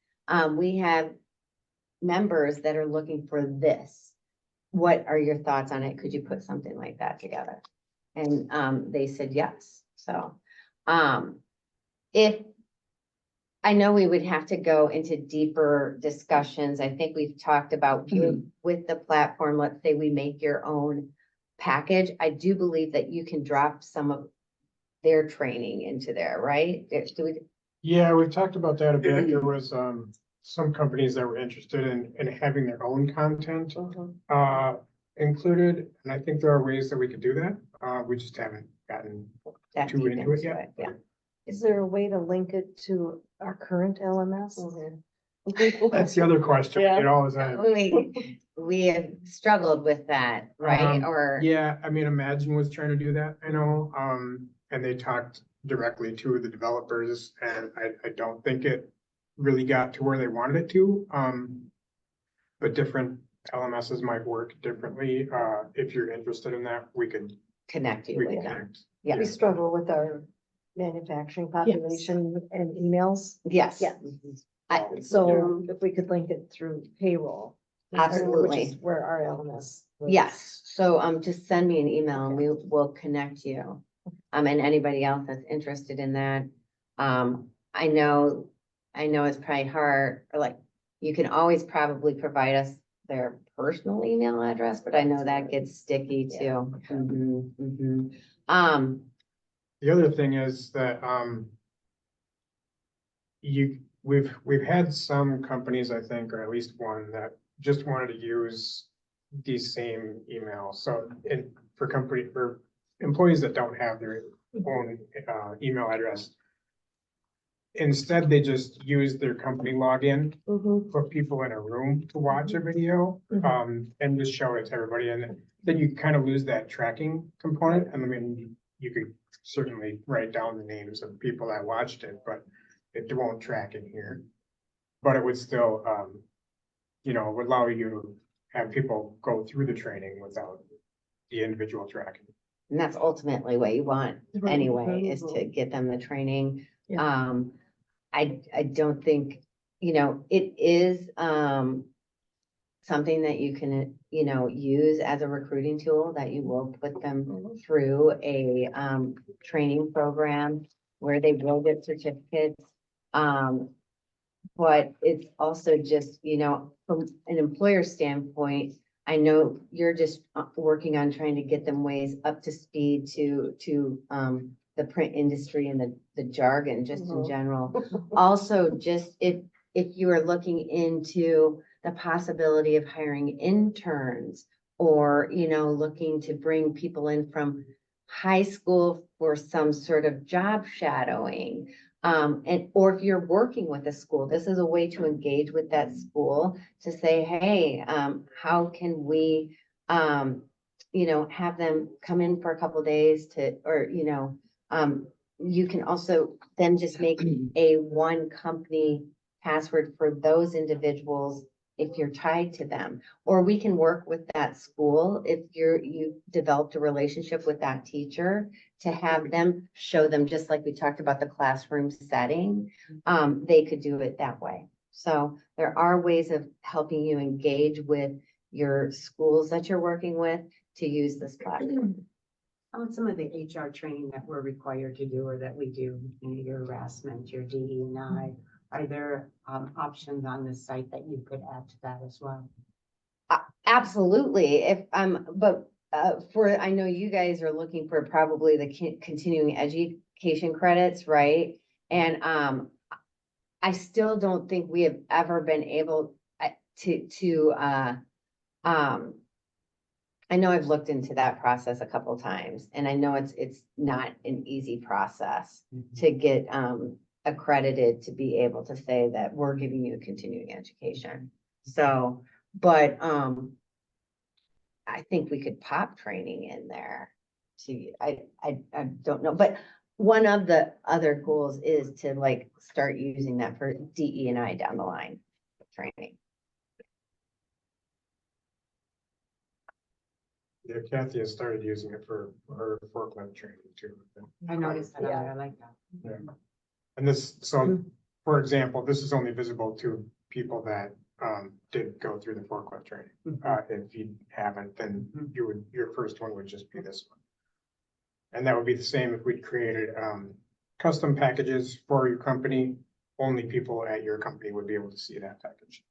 we have members that are looking for this. What are your thoughts on it? Could you put something like that together? And they said yes. So if I know we would have to go into deeper discussions. I think we've talked about with the platform, let's say we make your own package. I do believe that you can drop some of their training into there, right? Yeah, we've talked about that a bit. There was some companies that were interested in having their own content included, and I think there are ways that we could do that. We just haven't gotten too into it yet. Yeah. Is there a way to link it to our current LMS? That's the other question, Yeah. it all the time. We have struggled with that, right? Or, Yeah, I mean, Imagine was trying to do that, I know, and they talked directly to the developers, and I don't think it really got to where they wanted it to. But different LMSs might work differently. If you're interested in that, we could. connect you we with can them. connect. Yeah. We struggle with our manufacturing population and emails. Yes. Yeah. So if we could link it through payroll. Absolutely. Which is where our LMS. lives. Yes, so just send me an email and we will connect you. And anybody else that's interested in that. I know it's probably hard, or like, you can always probably provide us their personal email address, but I know that gets sticky too. Mhm, mhm. The other thing is that, we've had some companies, I think, or at least one that just wanted to use these same emails. So for employees that don't have their own, email address, instead, they just use their company login, put people in a room to watch a video, and just show it to everybody. And then you kind of lose that tracking component. And I mean, you could certainly write down the names of people that watched it, but it won't track in here. But it would still, would allow you to have people go through the training without the individual tracking. And that's ultimately what you want anyway, is to get them the training. I don't think, it is, something that you can, use as a recruiting tool, that you will put them through a, training program where they will get certificates. But it's also just, from an employer standpoint, I know you're just working on trying to get them ways up to speed to the print industry and the jargon just in general. Also, just if you are looking into the possibility of hiring interns, or, looking to bring people in from high school for some sort of job shadowing. Or if you're working with a school, this is a way to engage with that school to say, hey, how can we, have them come in for a couple of days you can also then just make a one company password for those individuals if you're tied to them, or we can work with that school if you've developed a relationship with that teacher to have them show them, just like we talked about the classroom setting, they could do it that way. So there are ways of helping you engage with your schools that you're working with to use this platform. Some of the HR training that we're required to do, or that we do, your harassment, your DE&I, are there options on the site that you could add to that as well? Absolutely. I know you guys are looking for probably the continuing education credits, right? And I still don't think we have ever been able I know I've looked into that process a couple times, and I know it's not an easy process to get accredited to be able to say that we're giving you continuing education. So, but I think we could pop training in there. I don't know, but one of the other goals is to start using that for DE&I down the line training. Yeah, Kathy has started using it for her forklift training too. I noticed that. I like that. Yeah. And for example, this is only visible to people that did go through the forklift training. If you haven't, then your first one would just be this one. And that would be the same if we'd created custom packages for your company. Only people at your company would be able to see that package.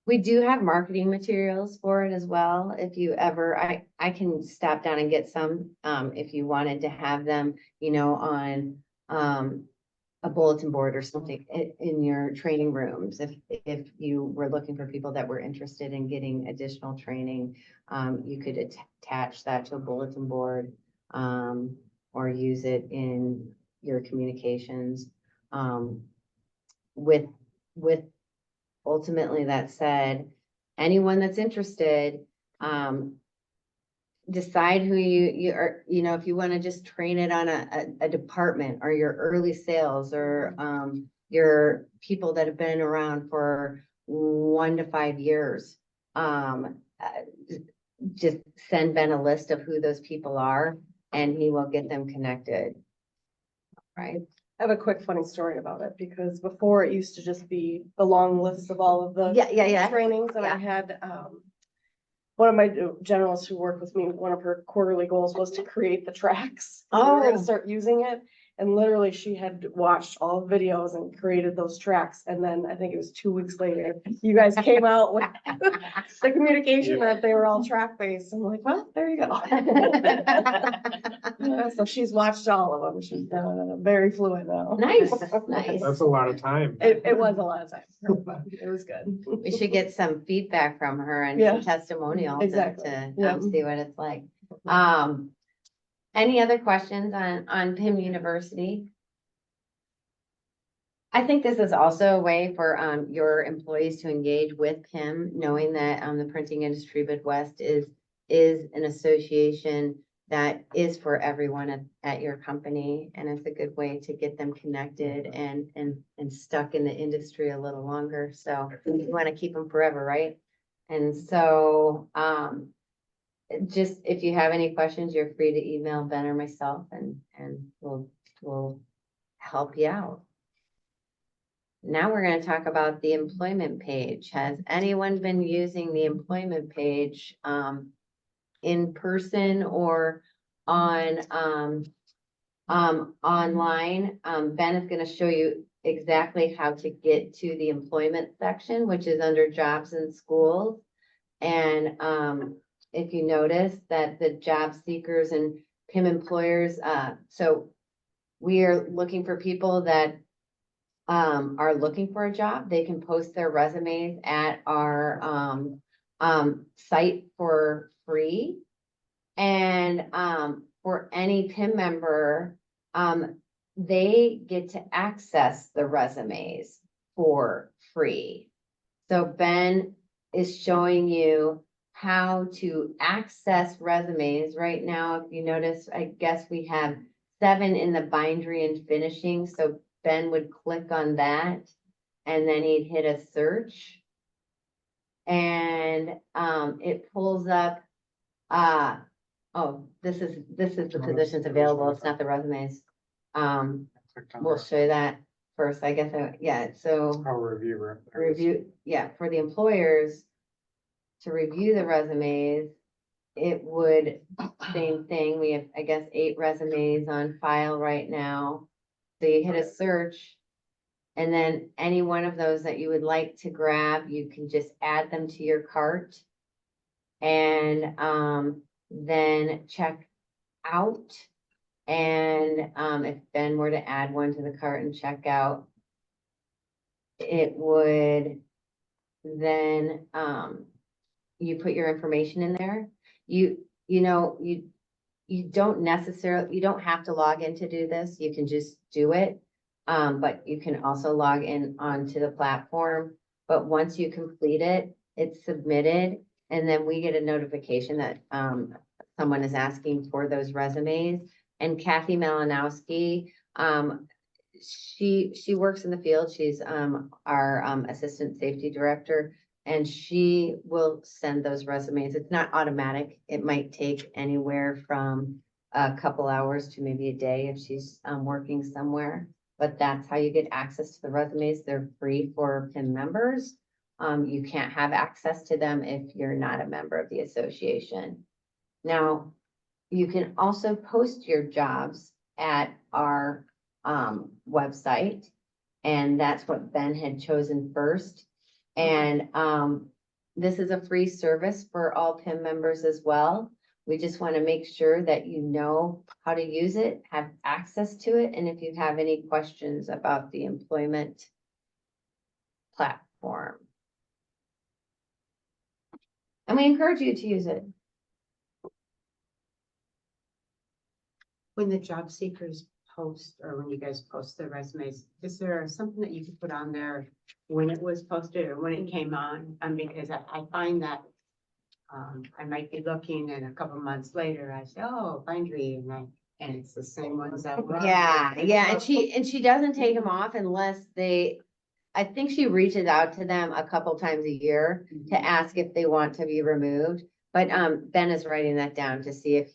We do have marketing materials for it as well. If you ever, I can stop down and get some, if you wanted to have them, on a bulletin board or something in your training rooms. If you were looking for people that were interested in getting additional training, you could attach that to a bulletin board, or use it in your communications. with ultimately that said, anyone that's interested, decide who you are, if you want to just train it on a department or your early sales or your people that have been around for 1 to 5 years. Just send Ben a list of who those people are and he will get them connected. Right? I have a quick funny story about it because before it used to just be the long list of all of the Yeah. trainings, and I had one of my generals who worked with me, one of her quarterly goals was to create the tracks. We were gonna start using it, and literally she had watched all the videos and created those tracks, and then I think it was 2 weeks later, you guys came out with the communication that they were all track-based. I'm like, well, there you go. So she's watched all of them. She's very fluent now. Nice. That's a lot of time. It was a lot of time, but it was good. We should get some feedback from her and Yeah. some testimonials Exactly. to Yeah. see what it's like. Any other questions on PIM University? I think this is also a way for your employees to engage with PIM, knowing that the Printing Industry Midwest is an association that is for everyone at your company, and it's a good way to get them connected and stuck in the industry a little longer. So you want to keep them forever, right? And so just if you have any questions, you're free to email Ben or myself, and we'll help you out. Now we're going to talk about the employment page. Has anyone been using the employment page in person or on online? Ben is going to show you exactly how to get to the employment section, which is under jobs and schools. And if you notice that the job seekers and PIM employers, so we are looking for people that are looking for a job. They can post their resumes at our site for free. And for any PIM member, they get to access the resumes for free. So Ben is showing you how to access resumes. Right now, if you notice, I guess we have 7 in the bindery and finishing. So Ben would click on that and then he'd hit a search. And it pulls up, this is the positions available. It's not the resumes. We'll show you that first, I guess. So I'll review for the employers to review the resumes, it would, same thing. We have, I guess, 8 resumes on file right now. So you hit a search, and then any one of those that you would like to grab, you can just add them to your cart and then check out. And if Ben were to add one to the cart and check out, it would then you put your information in there. You don't have to log in to do this. You can just do it. But you can also log in onto the platform. But once you complete it, it's submitted, and then we get a notification that someone is asking for those resumes. And Kathy Malinowski, she works in the field. She's our assistant safety director, and she will send those resumes. It's not automatic. It might take anywhere from a couple hours to maybe a day if she's working somewhere. But that's how you get access to the resumes. They're free for PIM members. You can't have access to them if you're not a member of the association. Now, you can also post your jobs at our website, and that's what Ben had chosen first. And this is a free service for all PIM members as well. We just want to make sure that you know how to use it, have access to it, and if you have any questions about the employment platform. And we encourage you to use it. When the job seekers post or when you guys post the resumes, is there something that you could put on there when it was posted or when it came on? Because I find that I might be looking and a couple months later, I say, oh, bindery, and it's the same ones that were. Yeah, and she doesn't take them off unless I think she reaches out to them a couple times a year to ask if they want to be removed. But Ben is writing that down to see if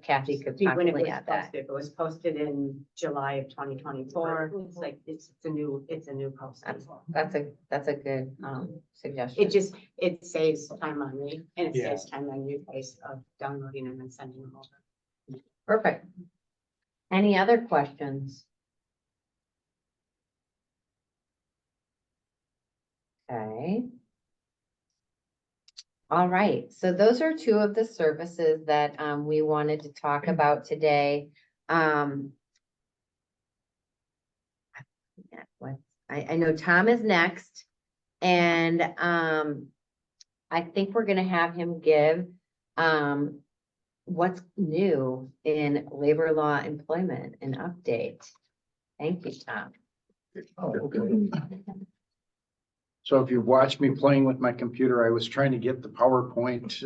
Kathy could See, when it possibly was add that. posted, if it was posted in July of 2024, it's like, it's a new posting. That's a good suggestion. It saves time on me and it Yeah. saves time on you guys of downloading them and sending them over. Perfect. Any other questions? Okay. All right, so those are two of the services that we wanted to talk about today. I know Tom is next, and I think we're gonna have him give what's new in labor law employment, an update. Thank you, Tom. Oh, okay. So if you've watched me playing with my computer, I was trying to get the PowerPoint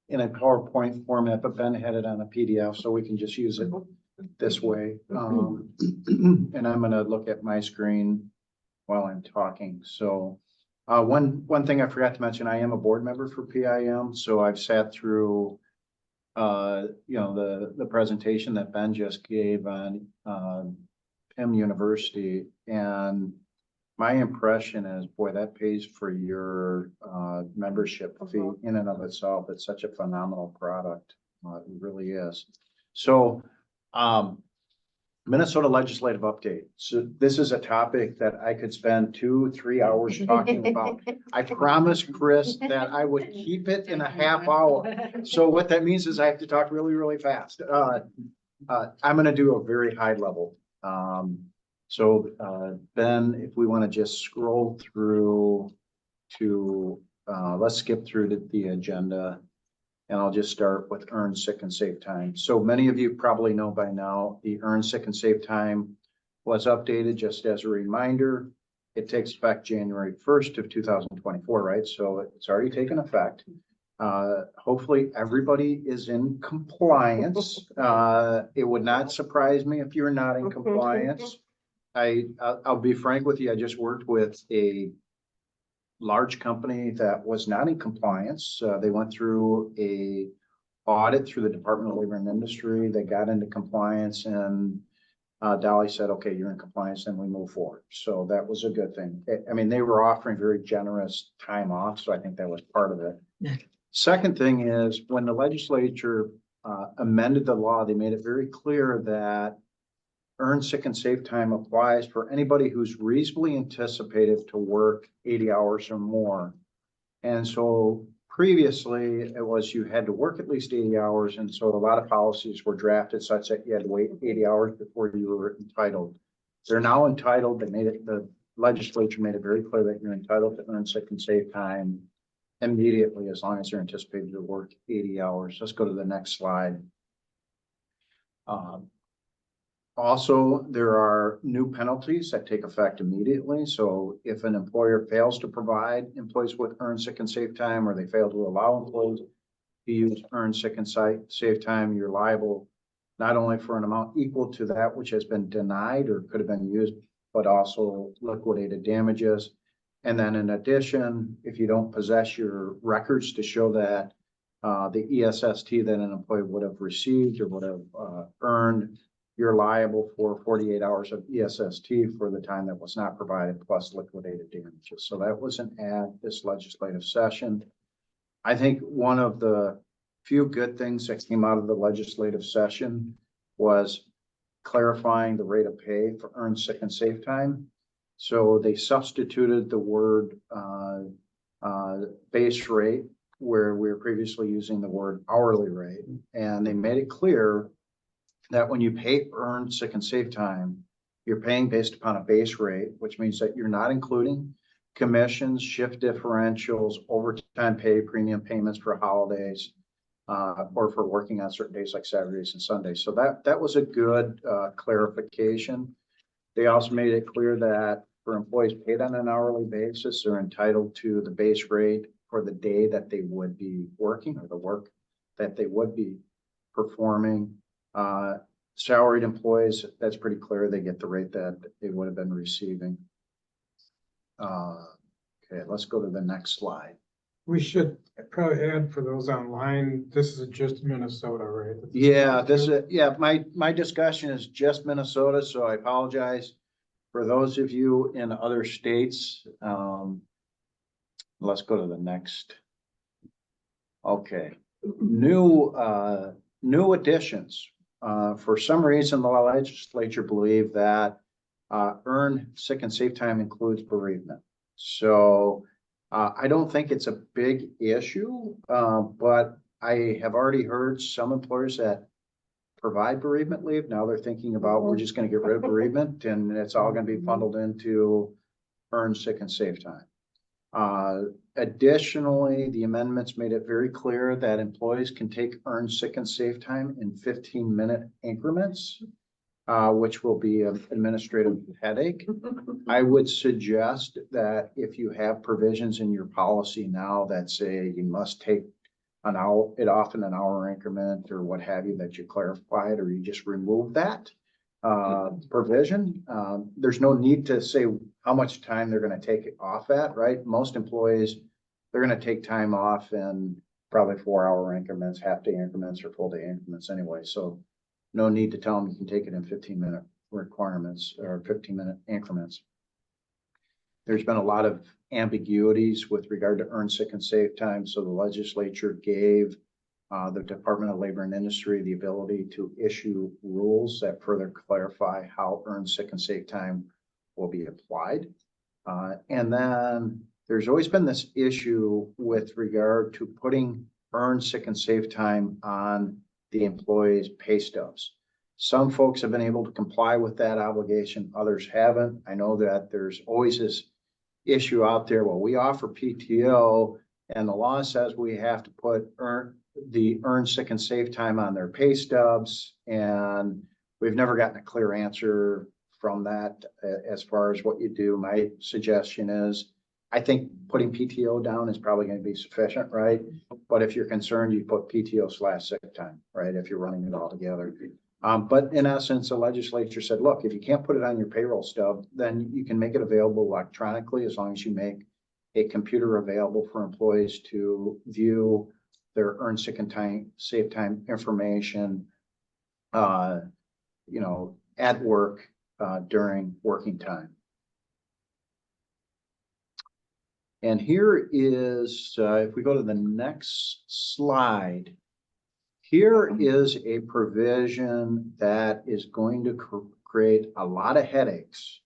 in a PowerPoint format, but Ben had it on a PDF, so we can just use it this way. And I'm gonna look at my screen while I'm talking. So one thing I forgot to mention, I am a board member for PIM, so I've sat through the presentation that Ben just gave on PIM University, and my impression is, boy, that pays for your membership fee in and of itself. It's such a phenomenal product. It really is. So Minnesota legislative update. So this is a topic that I could spend 2-3 hours talking about. I promised Chris that I would keep it in a half hour. So what that means is I have to talk really, really fast. I'm going to do a very high level. Ben, if we want to just scroll through to, let's skip through the agenda, and I'll just start with earned sick and safe time. So many of you probably know by now, the earned sick and safe time was updated. Just as a reminder, it takes effect January 1st of 2024, right? So it's already taken effect. Hopefully everybody is in compliance. It would not surprise me if you're not in compliance. I'll be frank with you. I just worked with a large company that was not in compliance. They went through a audit through the Department of Labor and Industry. They got into compliance, and Dolly said, okay, you're in compliance, then we move forward. So that was a good thing. I mean, they were offering very generous time off, so I think that was part of it. Second thing is, when the legislature amended the law, they made it very clear that earned sick and safe time applies for anybody who's reasonably anticipated to work 80 hours or more. And so previously it was you had to work at least 80 hours. And so a lot of policies were drafted such that you had to wait 80 hours before you were entitled. They're now entitled. The legislature made it very clear that you're entitled to earn sick and safe time immediately as long as you're anticipated to work 80 hours. Let's go to the next slide. Also, there are new penalties that take effect immediately. So if an employer fails to provide employees with earned sick and safe time, or they fail to allow employees to use earned sick and safe time, you're liable not only for an amount equal to that which has been denied or could have been used, but also liquidated damages. And then in addition, if you don't possess your records to show that the ESST that an employee would have received or would have earned, you're liable for 48 hours of ESST for the time that was not provided, plus liquidated damages. So that was an add this legislative session. I think one of the few good things that came out of the legislative session was clarifying the rate of pay for earned sick and safe time. So they substituted the word base rate, where we were previously using the word hourly rate. And they made it clear that when you pay earned sick and safe time, you're paying based upon a base rate, which means that you're not including commissions, shift differentials, overtime pay, premium payments for holidays, or for working on certain days like Saturdays and Sundays. So that was a good clarification. They also made it clear that for employees paid on an hourly basis, they're entitled to the base rate for the day that they would be working or the work that they would be performing. Salaried employees, that's pretty clear. They get the rate that they would have been receiving. Okay, let's go to the next slide. We should probably add for those online, this is just Minnesota, right? Yeah, my discussion is just Minnesota, so I apologize for those of you in other states. Let's go to the next. Okay, new additions. For some reason, the legislature believed that earned sick and safe time includes bereavement. So I don't think it's a big issue, but I have already heard some employers that provide bereavement leave. Now they're thinking about, we're just going to get rid of bereavement and it's all going to be funneled into earned sick and safe time. Additionally, the amendments made it very clear that employees can take earned sick and safe time in 15-minute increments, which will be an administrative headache. I would suggest that if you have provisions in your policy now that say you must take an hour, often an hour increment or what have you, that you clarify it or you just remove that provision. There's no need to say how much time they're going to take it off at, right? Most employees, they're going to take time off in probably 4-hour increments, half-day increments, or full-day increments anyway. So no need to tell them you can take it in 15-minute requirements or 15-minute increments. There's been a lot of ambiguities with regard to earned sick and safe time. So the legislature gave the Department of Labor and Industry the ability to issue rules that further clarify how earned sick and safe time will be applied. And then there's always been this issue with regard to putting earned sick and safe time on the employee's pay stubs. Some folks have been able to comply with that obligation, others haven't. I know that there's always this issue out there. Well, we offer PTO and the law says we have to put the earned sick and safe time on their pay stubs. And we've never gotten a clear answer from that as far as what you do. My suggestion is, I think putting PTO down is probably going to be sufficient, right? But if you're concerned, you put PTO/sick time, right? If you're running it all together. But in essence, the legislature said, look, if you can't put it on your payroll stub, then you can make it available electronically as long as you make a computer available for employees to view their earned sick and safe time information, at work during working time. And here is, if we go to the next slide, here is a provision that is going to create a lot of headaches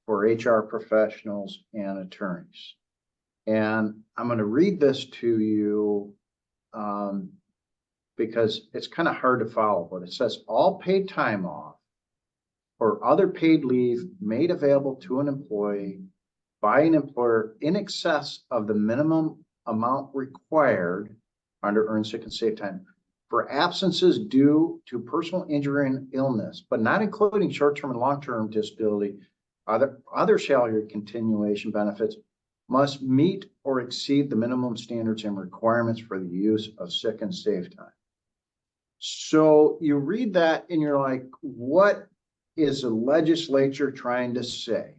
for HR professionals and attorneys. And I'm going to read this to you because it's kind of hard to follow, but it says all paid time off or other paid leave made available to an employee by an employer in excess of the minimum amount required under earned sick and safe time for absences due to personal injury and illness, but not including short-term and long-term disability, other salary continuation benefits must meet or exceed the minimum standards and requirements for the use of sick and safe time. So you read that and you're like, what is the legislature trying to say?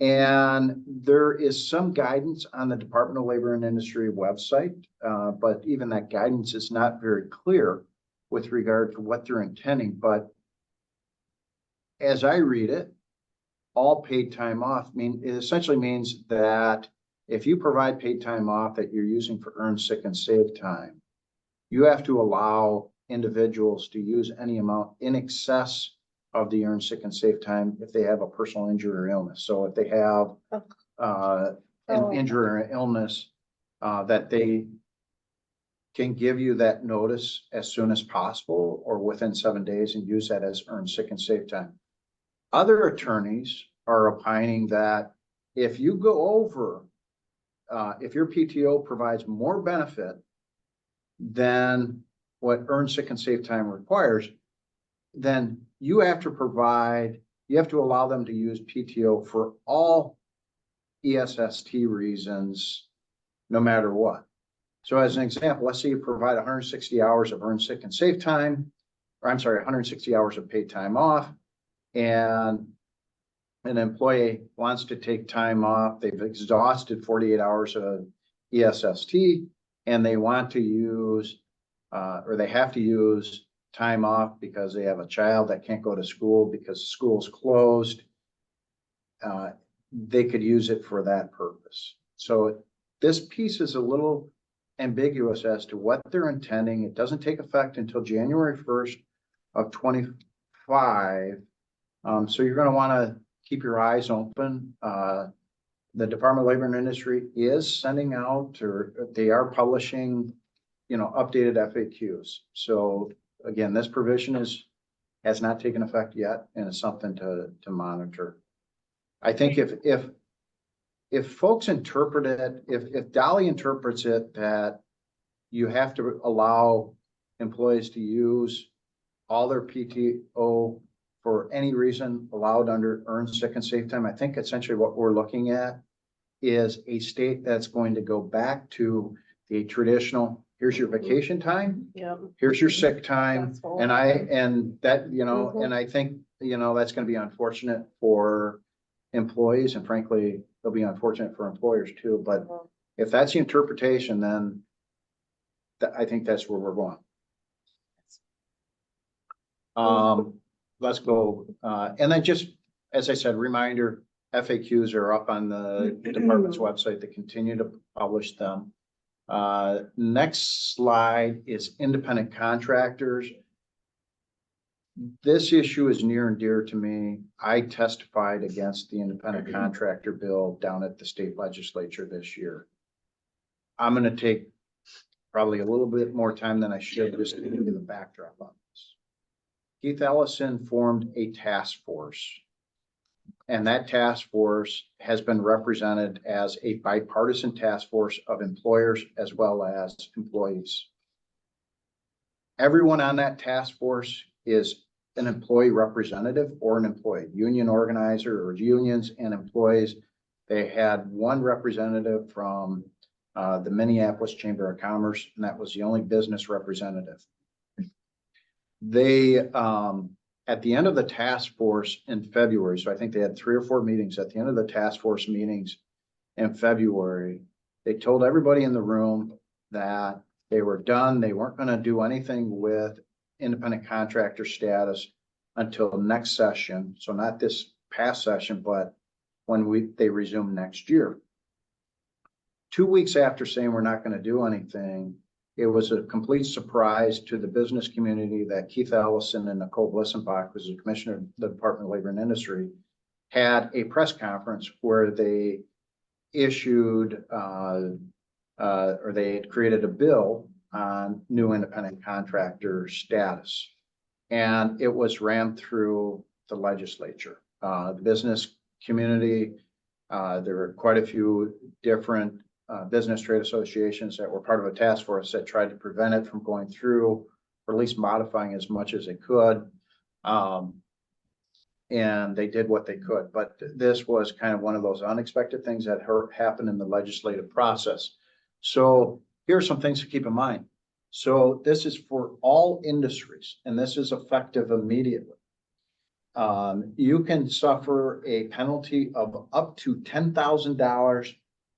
And there is some guidance on the Department of Labor and Industry website, but even that guidance is not very clear with regard to what they're intending. But as I read it, all paid time off it essentially means that if you provide paid time off that you're using for earned sick and safe time, you have to allow individuals to use any amount in excess of the earned sick and safe time if they have a personal injury or illness. So if they have an injury or illness, that they can give you that notice as soon as possible or within 7 days and use that as earned sick and safe time. Other attorneys are opining that if you go over, if your PTO provides more benefit than what earned sick and safe time requires, then you have to allow them to use PTO for all ESST reasons, no matter what. So as an example, let's say you provide 160 hours of earned sick and safe time, or I'm sorry, 160 hours of paid time off, and an employee wants to take time off, they've exhausted 48 hours of ESST, and they want to use, or they have to use time off because they have a child that can't go to school because school's closed, they could use it for that purpose. So this piece is a little ambiguous as to what they're intending. It doesn't take effect until January 1st of 25. So you're going to want to keep your eyes open. The Department of Labor and Industry is sending out, or they are publishing, updated FAQs. So again, this provision has not taken effect yet, and it's something to monitor. I think if folks interpret it, if Dolly interprets it that you have to allow employees to use all their PTO for any reason allowed under earned sick and safe time, I think essentially what we're looking at is a state that's going to go back to the traditional, here's your vacation time, here's your sick time, and that, and I think, that's going to be unfortunate for employees, and frankly, it'll be unfortunate for employers too. But if that's the interpretation, then I think that's where we're going. Let's go. And then just, as I said, reminder, FAQs are up on the department's website. They continue to publish them. Next slide is independent contractors. This issue is near and dear to me. I testified against the independent contractor bill down at the state legislature this year. I'm going to take probably a little bit more time than I should just to give you the backdrop on this. Keith Ellison formed a task force, and that task force has been represented as a bipartisan task force of employers as well as employees. Everyone on that task force is an employee representative or an employee, union organizer or unions and employees. They had one representative from the Minneapolis Chamber of Commerce, and that was the only business representative. They, at the end of the task force in February, so I think they had 3 or 4 meetings. At the end of the task force meetings in February, they told everybody in the room that they were done. They weren't going to do anything with independent contractor status until next session. So not this past session, but when they resume next year. 2 weeks after saying we're not going to do anything, it was a complete surprise to the business community that Keith Ellison and Nicole Blissenbach, who's the commissioner of the Department of Labor and Industry, had a press conference where they issued or they had created a bill on new independent contractor status. And it was ran through the legislature. The business community, there were quite a few different business trade associations that were part of a task force that tried to prevent it from going through, or at least modifying as much as they could. And they did what they could. But this was kind of one of those unexpected things that happened in the legislative process. So here are some things to keep in mind. So this is for all industries, and this is effective immediately. You can suffer a penalty of up to $10,000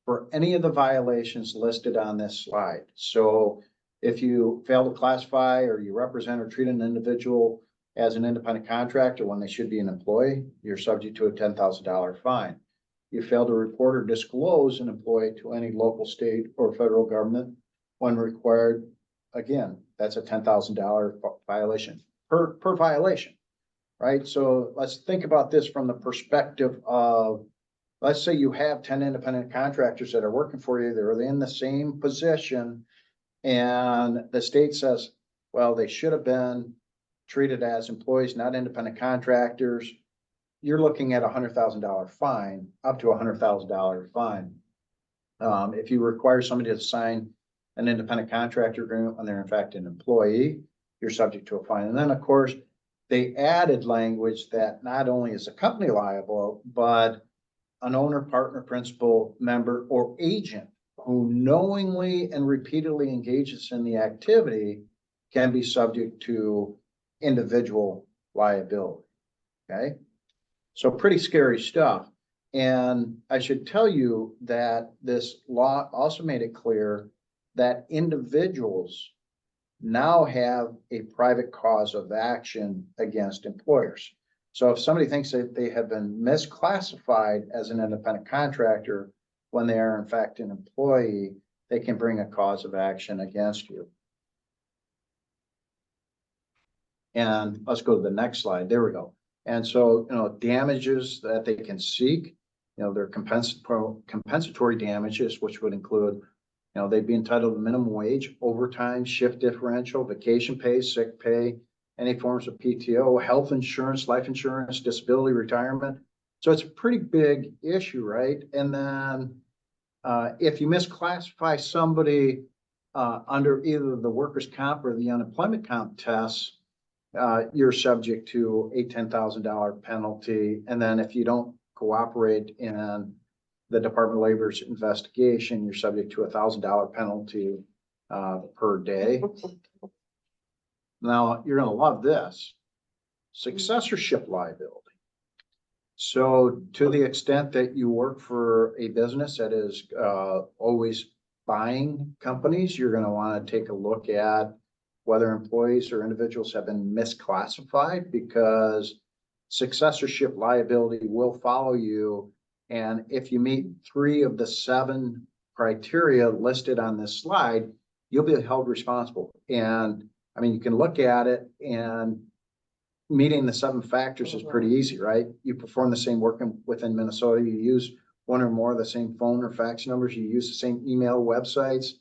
for any of the violations listed on this slide. So if you fail to classify or you represent or treat an individual as an independent contractor when they should be an employee, you're subject to a $10,000 fine. You fail to report or disclose an employee to any local, state, or federal government when required, again, that's a $10,000 violation per violation, right? So let's think about this from the perspective of, let's say you have 10 independent contractors that are working for you. They're in the same position, and the state says, well, they should have been treated as employees, not independent contractors. You're looking at a $100,000 fine, up to a $100,000 fine. If you require somebody to sign an independent contractor agreement, when they're in fact an employee, you're subject to a fine. And then, of course, they added language that not only is the company liable, but an owner, partner, principal, member, or agent who knowingly and repeatedly engages in the activity can be subject to individual liability. Okay, so pretty scary stuff. And I should tell you that this law also made it clear that individuals now have a private cause of action against employers. So if somebody thinks that they have been misclassified as an independent contractor when they are in fact an employee, they can bring a cause of action against you. And let's go to the next slide. There we go. And so, damages that they can seek, they're compensatory damages, which would include, they'd be entitled to minimum wage, overtime, shift differential, vacation pay, sick pay, any forms of PTO, health insurance, life insurance, disability, retirement. So it's a pretty big issue, right? And then if you misclassify somebody under either the workers' comp or the unemployment comp tests, you're subject to a $10,000 penalty. And then if you don't cooperate in the Department of Labor's investigation, you're subject to a $1,000 penalty per day. Now, you're going to love this. Successorship liability. So to the extent that you work for a business that is always buying companies, you're going to want to take a look at whether employees or individuals have been misclassified, because successorship liability will follow you. And if you meet 3 of the 7 criteria listed on this slide, you'll be held responsible. And I mean, you can look at it, and meeting the 7 factors is pretty easy, right? You perform the same work within Minnesota. You use one or more of the same phone or fax numbers. You use the same email websites.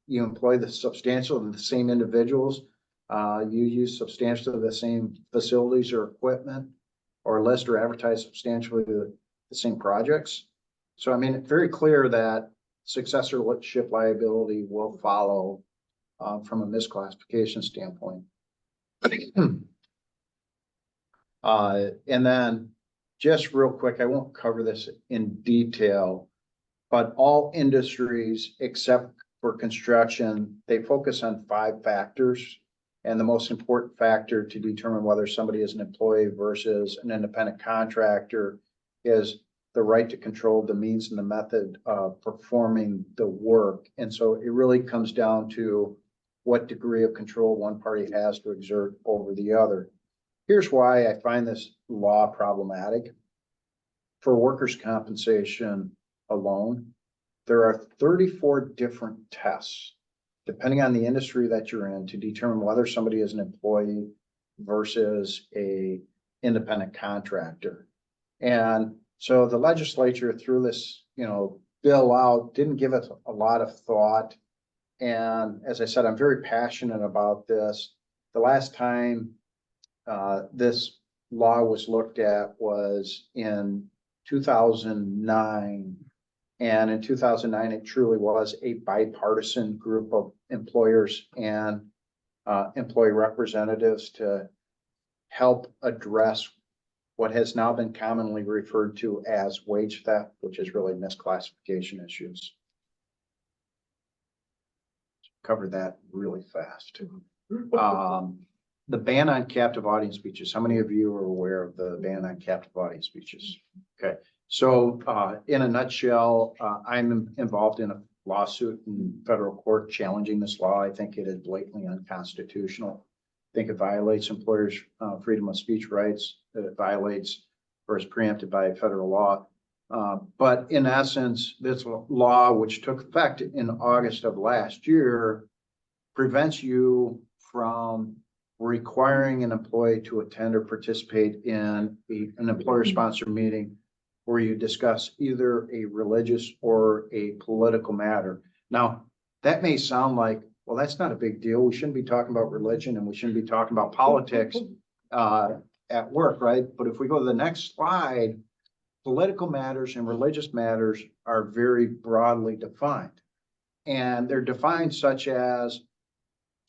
You employ the substantial and the same individuals. You use substantially the same facilities or equipment, or list or advertise substantially the same projects. So, I mean, it's very clear that successorship liability will follow from a misclassification standpoint. And then just real quick, I won't cover this in detail, but all industries except for construction, they focus on 5 factors. And the most important factor to determine whether somebody is an employee versus an independent contractor is the right to control the means and the method of performing the work. And so it really comes down to what degree of control one party has to exert over the other. Here's why I find this law problematic. For workers' compensation alone, there are 34 different tests, depending on the industry that you're in, to determine whether somebody is an employee versus a independent contractor. And so the legislature threw this, bill out, didn't give it a lot of thought. And as I said, I'm very passionate about this. The last time this law was looked at was in 2009. And in 2009, it truly was a bipartisan group of employers and employee representatives to help address what has now been commonly referred to as wage theft, which is really misclassification issues. Covered that really fast. The ban on captive audience speeches. How many of you are aware of the ban on captive audience speeches? Okay. So in a nutshell, I'm involved in a lawsuit in federal court challenging this law. I think it is blatantly unconstitutional. I think it violates employers' freedom of speech rights. It violates or is preempted by federal law. But in essence, this law, which took effect in August of last year, prevents you from requiring an employee to attend or participate in an employer-sponsored meeting where you discuss either a religious or a political matter. Now, that may sound like, well, that's not a big deal. We shouldn't be talking about religion and we shouldn't be talking about politics at work, right? But if we go to the next slide, political matters and religious matters are very broadly defined. And they're defined such as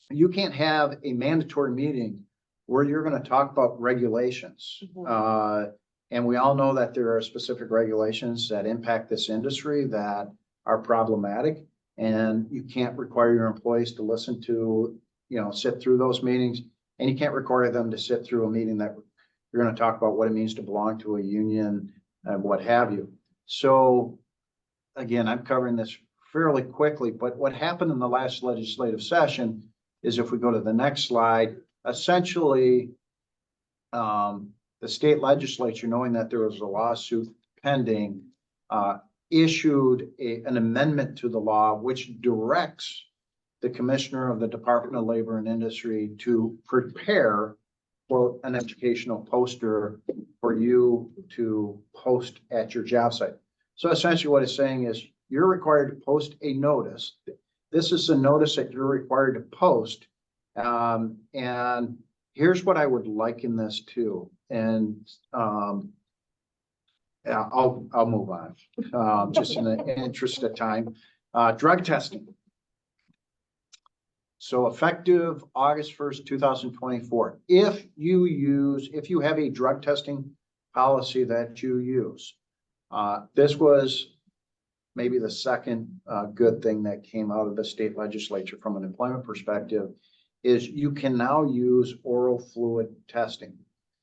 you can't have a mandatory meeting where you're going to talk about regulations. And we all know that there are specific regulations that impact this industry that are problematic. And you can't require your employees to listen to, sit through those meetings. And you can't require them to sit through a meeting that you're going to talk about what it means to belong to a union and what have you. So again, I'm covering this fairly quickly, but what happened in the last legislative session is, if we go to the next slide, essentially, the state legislature, knowing that there was a lawsuit pending, issued an amendment to the law which directs the Commissioner of the Department of Labor and Industry to prepare for an educational poster for you to post at your job site. So essentially what it's saying is you're required to post a notice. This is a notice that you're required to post. And here's what I would liken this to. And yeah, I'll move on, just in the interest of time. Drug testing. So effective August 1st, 2024, if you have a drug testing policy that you use, this was maybe the second good thing that came out of the state legislature from an employment perspective, is you can now use oral fluid testing.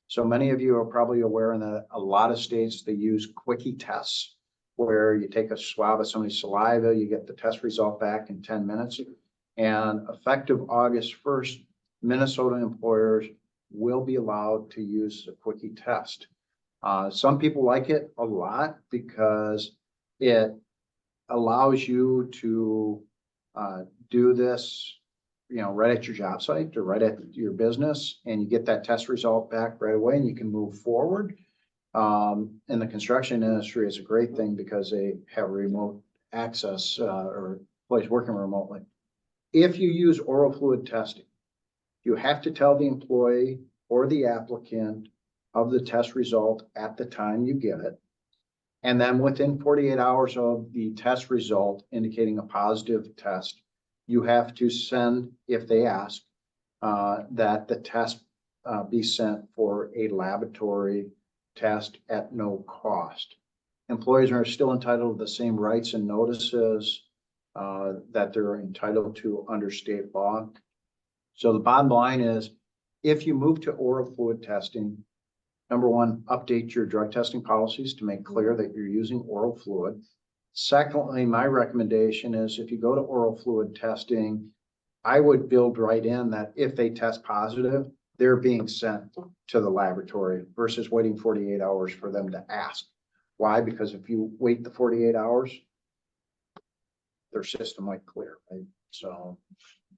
So many of you are probably aware that a lot of states, they use quickie tests, where you take a swab of somebody's saliva, you get the test result back in 10 minutes. And effective August 1st, Minnesota employers will be allowed to use a quickie test. Some people like it a lot because it allows you to do this, right at your job site or right at your business, and you get that test result back right away and you can move forward. In the construction industry, it's a great thing because they have remote access or employees working remotely. If you use oral fluid testing, you have to tell the employee or the applicant of the test result at the time you get it. And then within 48 hours of the test result indicating a positive test, you have to send, if they ask, that the test be sent for a laboratory test at no cost. Employees are still entitled to the same rights and notices that they're entitled to under state law. So the bottom line is, if you move to oral fluid testing, number one, update your drug testing policies to make clear that you're using oral fluid. Secondly, my recommendation is, if you go to oral fluid testing, I would build right in that if they test positive, they're being sent to the laboratory versus waiting 48 hours for them to ask. Why? Because if you wait the 48 hours, their system might clear, right? So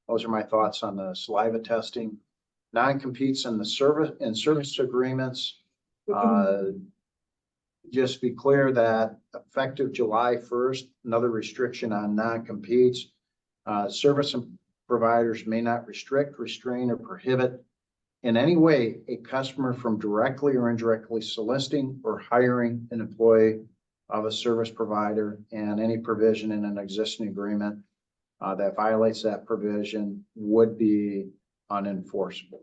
those are my thoughts on the saliva testing. Non-competes in the service agreements. Just be clear that effective July 1st, another restriction on non-competes. Service providers may not restrict, restrain, or prohibit in any way a customer from directly or indirectly soliciting or hiring an employee of a service provider, and any provision in an existing agreement that violates that provision would be unenforceable.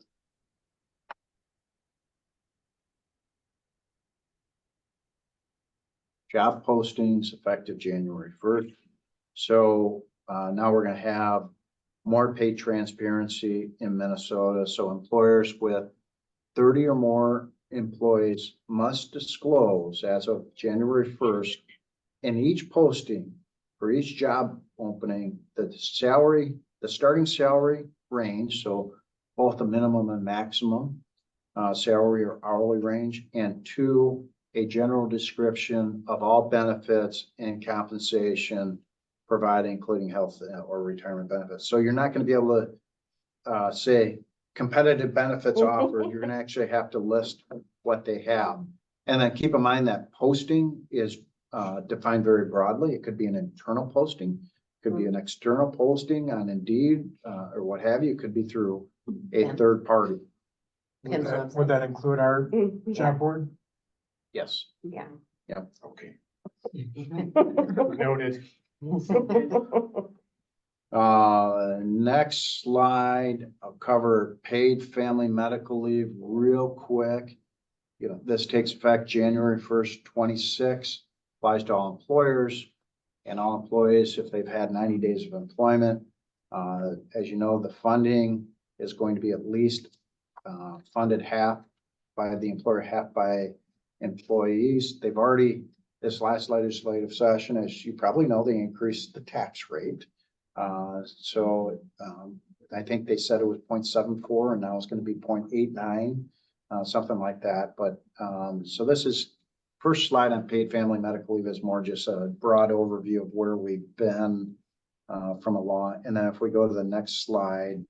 Job postings effective January 1st. So now we're going to have more pay transparency in Minnesota. So employers with 30 or more employees must disclose as of January 1st in each posting for each job opening, the starting salary range. So both the minimum and maximum salary or hourly range, and two, a general description of all benefits and compensation provided, including health or retirement benefits. So you're not going to be able to say competitive benefits offered. You're going to actually have to list what they have. And then keep in mind that posting is defined very broadly. It could be an internal posting, could be an external posting on Indeed or what have you. It could be through a third party. Would that include our job board? Yes. Yeah. Yep. Okay. Noted. Next slide, I'll cover paid family medical leave real quick. You know, this takes effect January 1st, 26, applies to all employers and all employees if they've had 90 days of employment. As you know, the funding is going to be at least funded half by the employer, half by employees. They've already, this last legislative session, as you probably know, they increased the tax rate. I think they said it was 0.74 and now it's going to be 0.89, something like that. But so this is first slide on paid family medical leave is more just a broad overview of where we've been from a law. And then if we go to the next slide,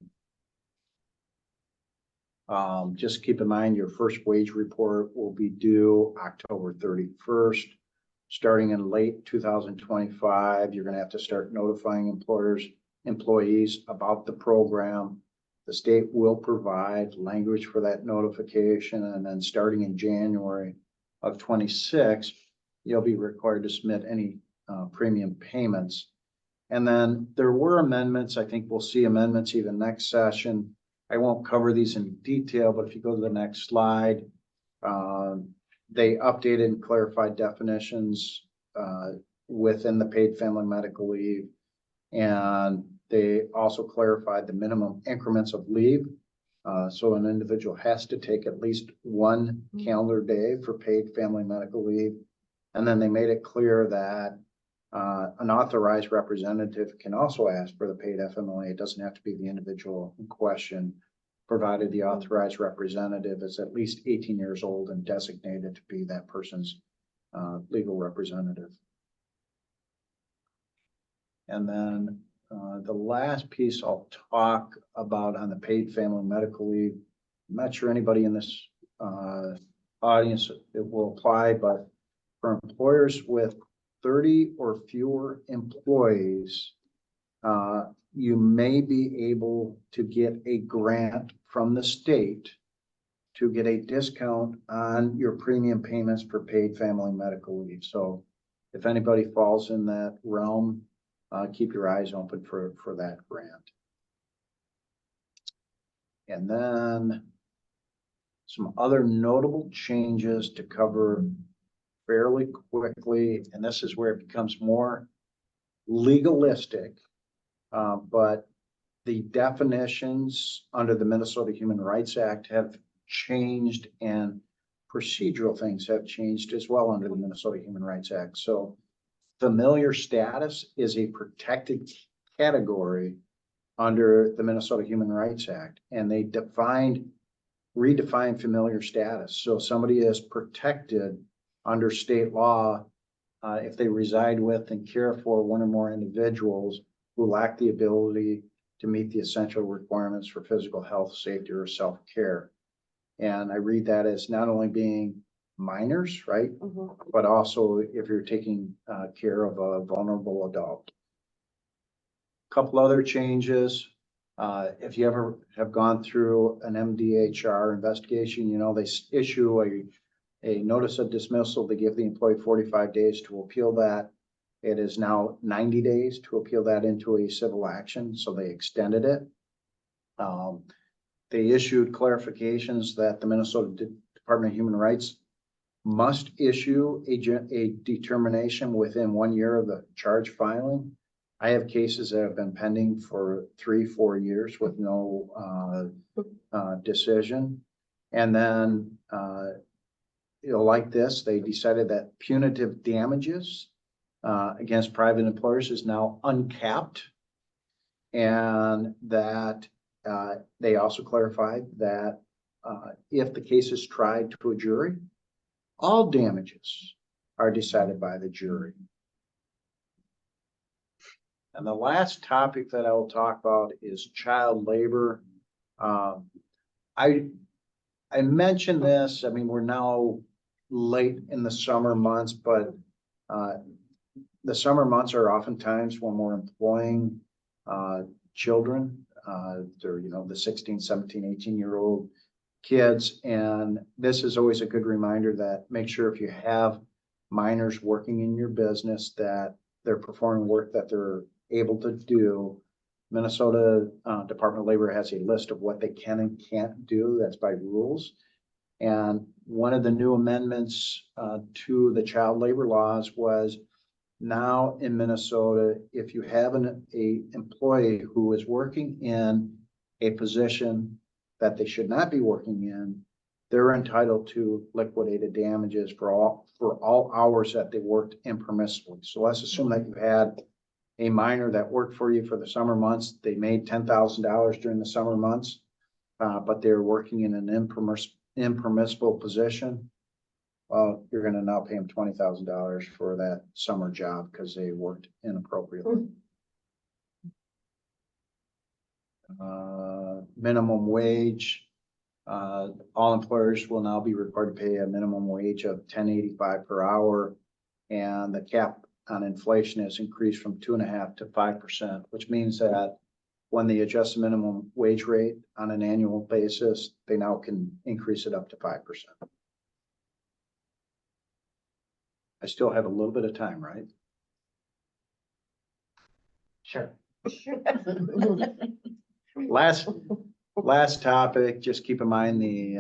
just keep in mind your first wage report will be due October 31st. Starting in late 2025, you're going to have to start notifying employees about the program. The state will provide language for that notification. And then starting in January of 26, you'll be required to submit any premium payments. And then there were amendments. I think we'll see amendments even next session. I won't cover these in detail, but if you go to the next slide, they updated and clarified definitions within the paid family medical leave. And they also clarified the minimum increments of leave. So an individual has to take at least one calendar day for paid family medical leave. And then they made it clear that an authorized representative can also ask for the paid FMLA. It doesn't have to be the individual in question, provided the authorized representative is at least 18 years old and designated to be that person's legal representative. And then the last piece I'll talk about on the paid family medical leave, I'm not sure anybody in this audience it will apply, but for employers with 30 or fewer employees, you may be able to get a grant from the state to get a discount on your premium payments for paid family medical leave. So if anybody falls in that realm, keep your eyes open for that grant. And then some other notable changes to cover fairly quickly, and this is where it becomes more legalistic, but the definitions under the Minnesota Human Rights Act have changed and procedural things have changed as well under the Minnesota Human Rights Act. So familiar status is a protected category under the Minnesota Human Rights Act, and they redefine familiar status. So somebody is protected under state law if they reside with and care for one or more individuals who lack the ability to meet the essential requirements for physical health, safety, or self-care. And I read that as not only being minors, right? But also if you're taking care of a vulnerable adult. Couple other changes. If you ever have gone through an MDHR investigation, you know, they issue a notice of dismissal. They give the employee 45 days to appeal that. It is now 90 days to appeal that into a civil action, so they extended it. They issued clarifications that the Minnesota Department of Human Rights must issue a determination within 1 year of the charge filing. I have cases that have been pending for 3-4 years with no decision. And then, like this, they decided that punitive damages against private employers is now uncapped. And that they also clarified that if the case is tried to a jury, all damages are decided by the jury. And the last topic that I will talk about is child labor. I mentioned this, I mean, we're now late in the summer months, but the summer months are oftentimes when we're employing children. They're, you know, the 16, 17, 18-year-old kids. And this is always a good reminder that make sure if you have minors working in your business that they're performing work that they're able to do. Minnesota Department of Labor has a list of what they can and can't do. That's by rules. And one of the new amendments to the child labor laws was now in Minnesota, if you have an employee who is working in a position that they should not be working in, they're entitled to liquidated damages for all hours that they worked impermissibly. So let's assume that you had a minor that worked for you for the summer months. They made $10,000 during the summer months, but they're working in an impermissible position. Well, you're going to now pay them $20,000 for that summer job because they worked inappropriately. Minimum wage. All employers will now be required to pay a minimum wage of $10.85 per hour, and the cap on inflation has increased from 2.5% to 5%, which means that when they adjust the minimum wage rate on an annual basis, they now can increase it up to 5%. I still have a little bit of time, right? Sure. Last topic, just keep in mind the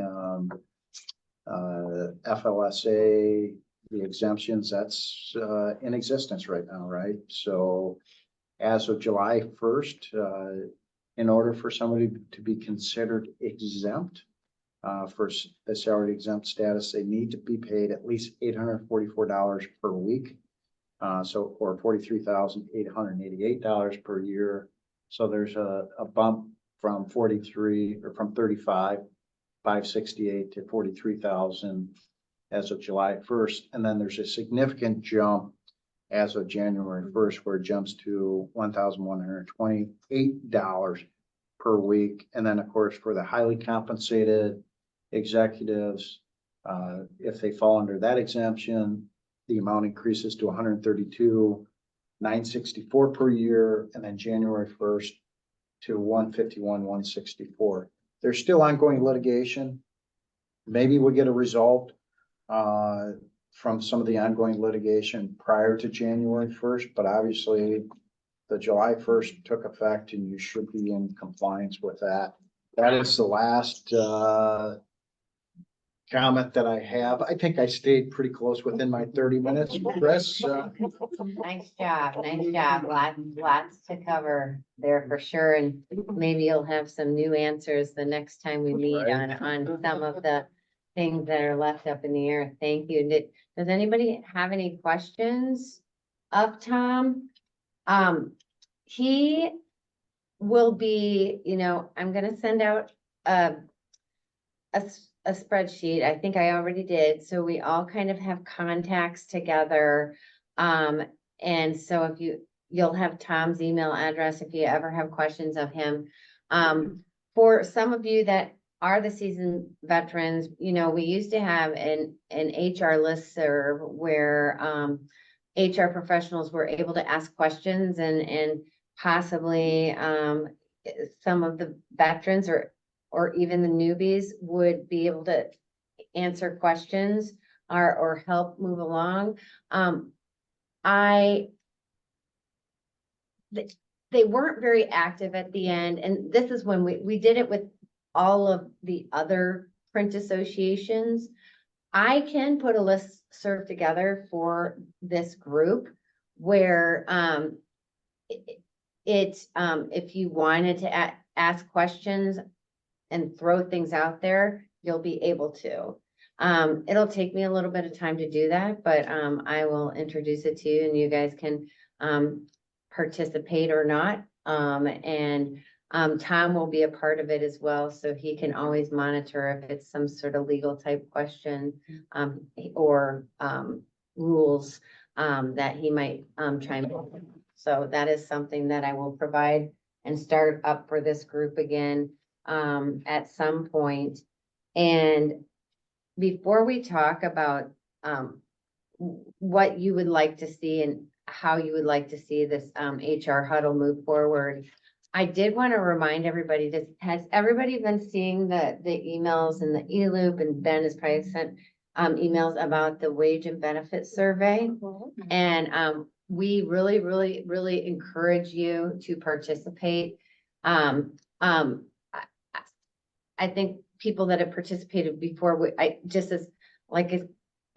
FLSA, the exemptions, that's in existence right now, right? So as of July 1st, in order for somebody to be considered exempt for the salary exempt status, they need to be paid at least $844 per week. So or $43,888 per year. So there's a bump from 35,568 to 43,000 as of July 1st. And then there's a significant jump as of January 1st, where it jumps to $1,128 per week. And then of course, for the highly compensated executives, if they fall under that exemption, the amount increases to $132,964 per year. And then January 1st to $151,164. There's still ongoing litigation. Maybe we'll get a result from some of the ongoing litigation prior to January 1st, but obviously the July 1st took effect and you should be in compliance with that. That is the last comment that I have. I think I stayed pretty close within my 30 minutes, Chris. Nice job, lots to cover there for sure, and maybe you'll have some new answers the next time we meet on some of the things that are left up in the air. Thank you. Does anybody have any questions of Tom? He will be, I'm gonna send out a spreadsheet. I think I already did. So we all kind of have contacts together. And so if you'll have Tom's email address if you ever have questions of him. For some of you that are the seasoned veterans, we used to have an HR listserv where HR professionals were able to ask questions and possibly some of the veterans or even the newbies would be able to answer questions or help move along. They weren't very active at the end, and this is when we did it with all of the other print associations. I can put a listserv together for this group where if you wanted to ask questions and throw things out there, you'll be able to. It'll take me a little bit of time to do that, but I will introduce it to you and you guys can participate or not. Tom will be a part of it as well, so he can always monitor if it's some sort of legal type question or rules that he might chime in. So that is something that I will provide and start up for this group again at some point. And before we talk about what you would like to see and how you would like to see this HR huddle move forward, I did want to remind everybody, has everybody been seeing the emails and the e-loop, and Ben has probably sent emails about the wage and benefit survey? And we really, really, really encourage you to participate. I think people that have participated before, I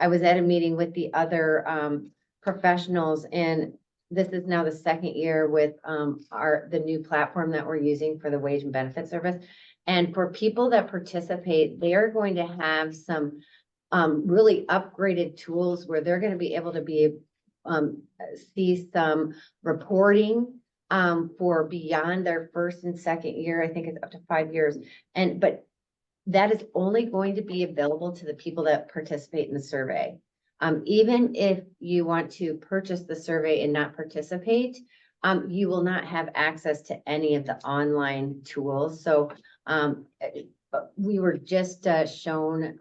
was at a meeting with the other professionals, and this is now the second year with the new platform that we're using for the wage and benefit service. And for people that participate, they are going to have some really upgraded tools where they're going to be able to see some reporting for beyond their first and second year. I think it's up to 5 years. But that is only going to be available to the people that participate in the survey. Even if you want to purchase the survey and not participate, you will not have access to any of the online tools. So we were just shown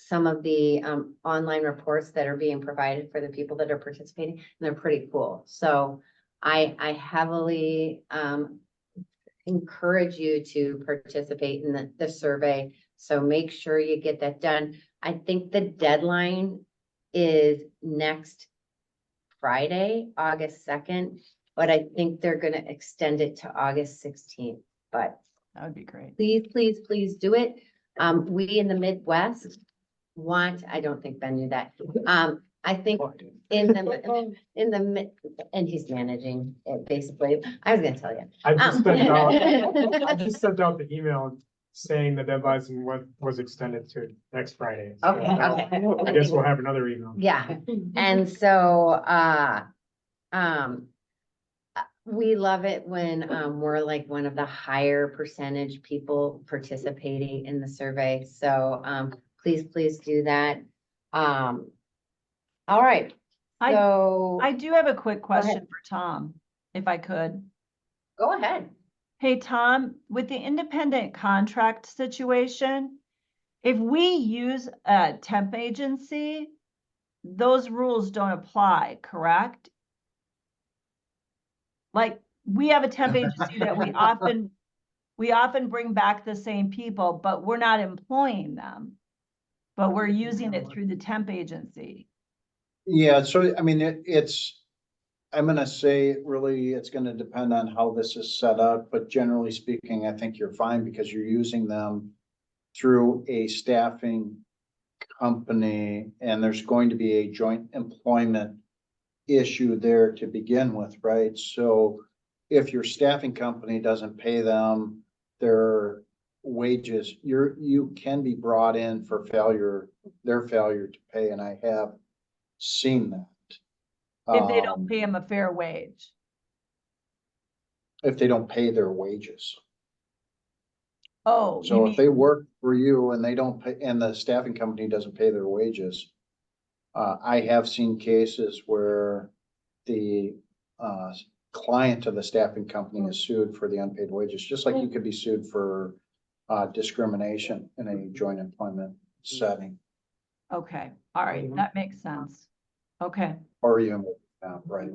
some of the online reports that are being provided for the people that are participating, and they're pretty cool. So I heavily encourage you to participate in the survey. So make sure you get that done. I think the deadline is next Friday, August 2nd, but I think they're going to extend it to August 16th. But that would be great. Please, please, please do it. We in the Midwest I don't think Ben knew that. I think and he's managing it basically. I was gonna tell you. I just sent out the email saying the deadline was extended to next Friday. So Okay, okay. I guess we'll have another email. Yeah, and so, we love it when, we're like one of the higher percentage people participating in the survey. So, please do that. All right. So I do have a quick question ahead. for Tom, if I could. Go ahead. Hey, Tom, with the independent contract situation, if we use a temp agency, those rules don't apply, correct? Like, we have a temp agency that we often bring back the same people, but we're not employing them. But we're using it through the temp agency. Yeah, so I mean, I'm gonna say really, it's gonna depend on how this is set up, but generally speaking, I think you're fine because you're using them through a staffing company, and there's going to be a joint employment issue there to begin with, right? So if your staffing company doesn't pay them their wages, you can be brought in for their failure to pay, and I have seen that. If they don't pay them a fair wage. If they don't pay their wages. Oh, So if they work for you and they don't pay, and the staffing company doesn't pay their wages, I have seen cases where the client of the staffing company is sued for the unpaid wages, just like you could be sued for discrimination in a joint employment setting. Okay, all right, that makes sense. Okay, Or even, right.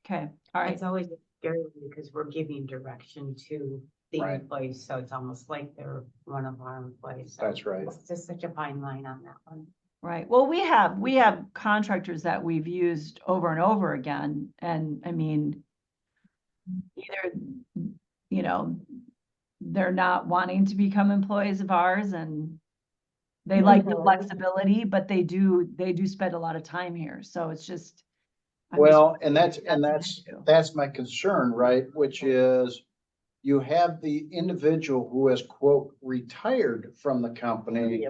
okay, all right. It's always scary because we're giving direction to the Right. employees, so it's almost like they're one of our employees. So That's right. It's just such a fine line on that one. Right. Well, we have contractors that we've used over and over again. And I mean, either, they're not wanting to become employees of ours and they like the flexibility, but they do spend a lot of time here. So it's just. Well, and that's my concern, right? Which is you have the individual who has quote retired from the company,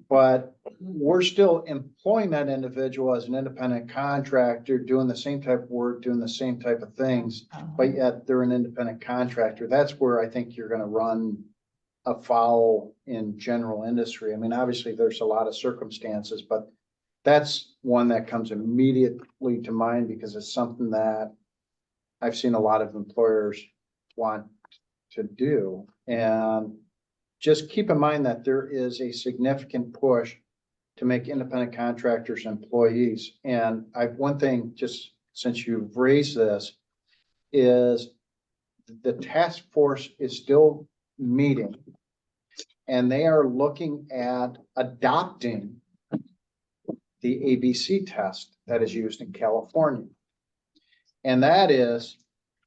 but we're still employing that individual as an independent contractor, doing the same type of work, doing the same type of things, but yet they're an independent contractor. That's where I think you're gonna run afoul in general industry. I mean, obviously there's a lot of circumstances, but that's one that comes immediately to mind because it's something that I've seen a lot of employers want to do. And just keep in mind that there is a significant push to make independent contractors employees. And one thing, just since you've raised this, is the task force is still meeting and they are looking at adopting the ABC test that is used in California. And that is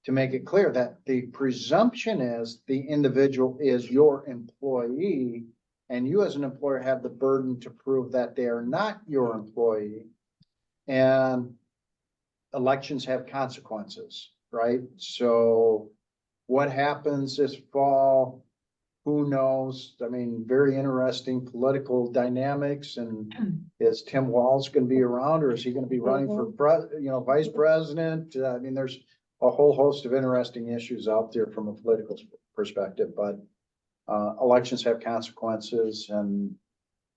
to make it clear that the presumption is the individual is your employee, and you as an employer have the burden to prove that they are not your employee. And elections have consequences, right? So what happens this fall? Who knows? I mean, very interesting political dynamics. And is Tim Walz going to be around, or is he going to be running for vice president? I mean, there's a whole host of interesting issues out there from a political perspective, but elections have consequences. And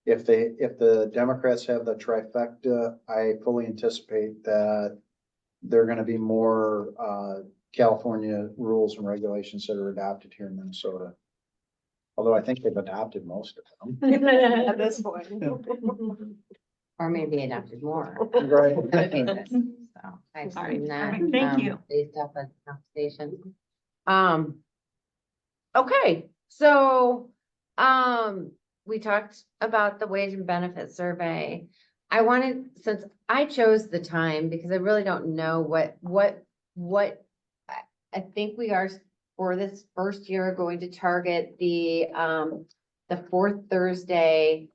if the Democrats have the trifecta, I fully anticipate that there are going to be more California rules and regulations that are adopted here in Minnesota. Although I think they've adopted most of them. At this point. Or maybe adopted more. Right. So I've All right, seen that. perfect. Thank you. Based off of conversation. Okay, so, we talked about the wage and benefit survey. I wanted, since I chose the time, because I really don't know what I think we are for this first year going to target the fourth Thursday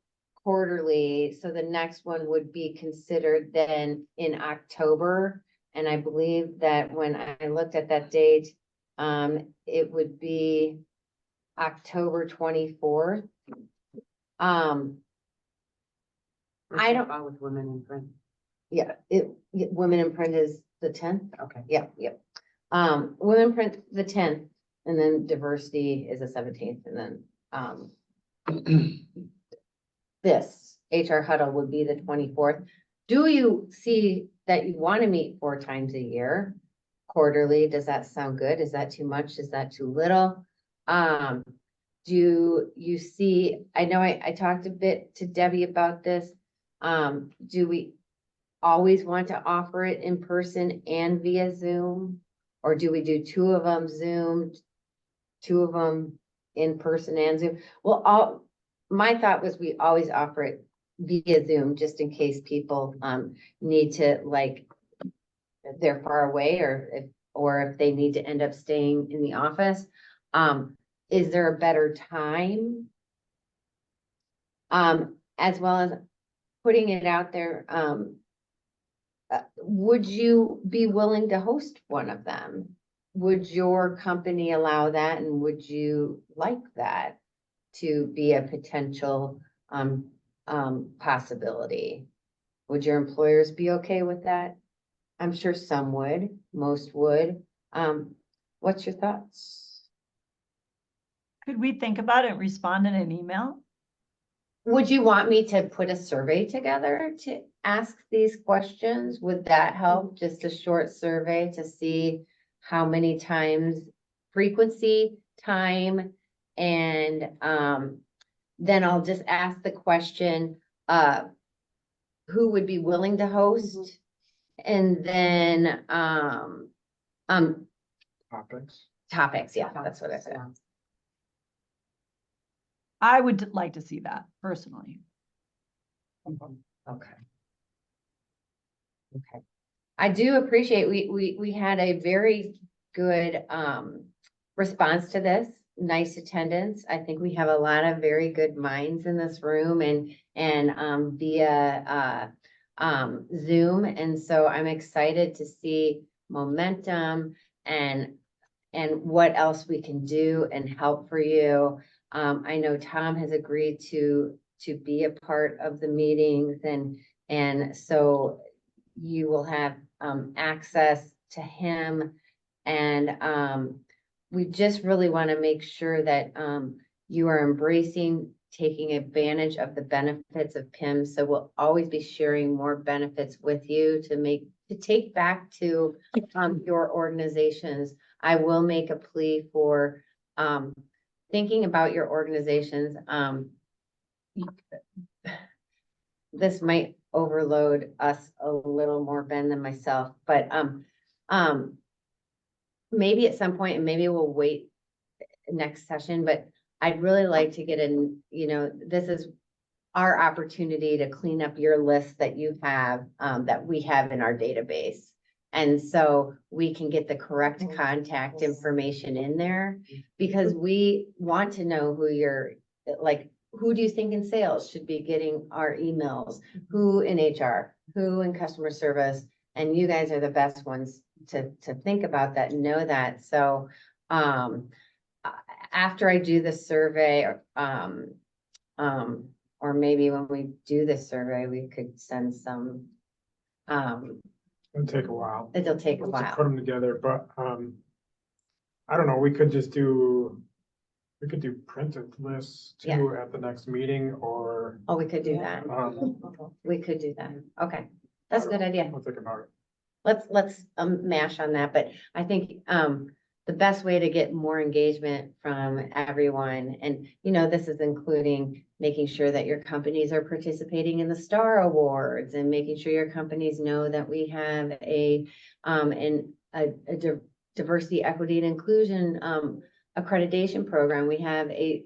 quarterly. So the next one would be considered then in October. And I believe that when I looked at that date, it would be October 24th. I don't. With women in print. Yeah, Women in Print is the 10th. Okay. Yeah. Women in Print the 10th, and then diversity is the 17th, and then this HR Huddle would be the 24th. Do you see that you want to meet 4 times a year quarterly? Does that sound good? Is that too much? Is that too little? Do you see, I know I talked a bit to Debbie about this. Do we always want to offer it in person and via Zoom? Or do we do 2 of them Zoom, 2 of them in person and Zoom? Well, my thought was we always offer it via Zoom, just in case people need to, like, they're far away, or if they need to end up staying in the office. Is there a better time? As well as putting it out there, would you be willing to host one of them? Would your company allow that, and would you like that to be a potential possibility? Would your employers be okay with that? I'm sure some would, most would. What's your thoughts? Could we think about it and respond in an email? Would you want me to put a survey together to ask these questions? Would that help? Just a short survey to see how many times, frequency, time, and then I'll just ask the question, who would be willing to host? And then topics, yeah, that's what I said. I would like to see that personally. Okay. I do appreciate, we had a very good response to this, nice attendance. I think we have a lot of very good minds in this room and via Zoom. And so I'm excited to see momentum and what else we can do and help for you. I know Tom has agreed to be a part of the meetings, and so you will have access to him. And we just really want to make sure that you are embracing taking advantage of the benefits of PIM. So we'll always be sharing more benefits with you to take back to your organizations. I will make a plea for thinking about your organizations. This might overload us a little more, Ben, than myself, but maybe at some point, and maybe we'll wait next session, but I'd really like to get in, this is our opportunity to clean up your list that you have, that we have in our database. And so we can get the correct contact information in there, because we want to know who you're, like, who do you think in sales should be getting our emails? Who in HR, who in customer service? And you guys are the best ones to think about that and know that. So, after I do the survey, or maybe when we do the survey, we could send some, It'll take a while. it'll take a To while. put them together, but, I don't know, we could do printed lists too at the next meeting, or, Oh, we could do that. We could do that. Okay, that's a good idea. I'll think about it. Let's mash on that, but I think the best way to get more engagement from everyone, and this is including making sure that your companies are participating in the STAR Awards, and making sure your companies know that we have a diversity, equity, and inclusion accreditation program. We have a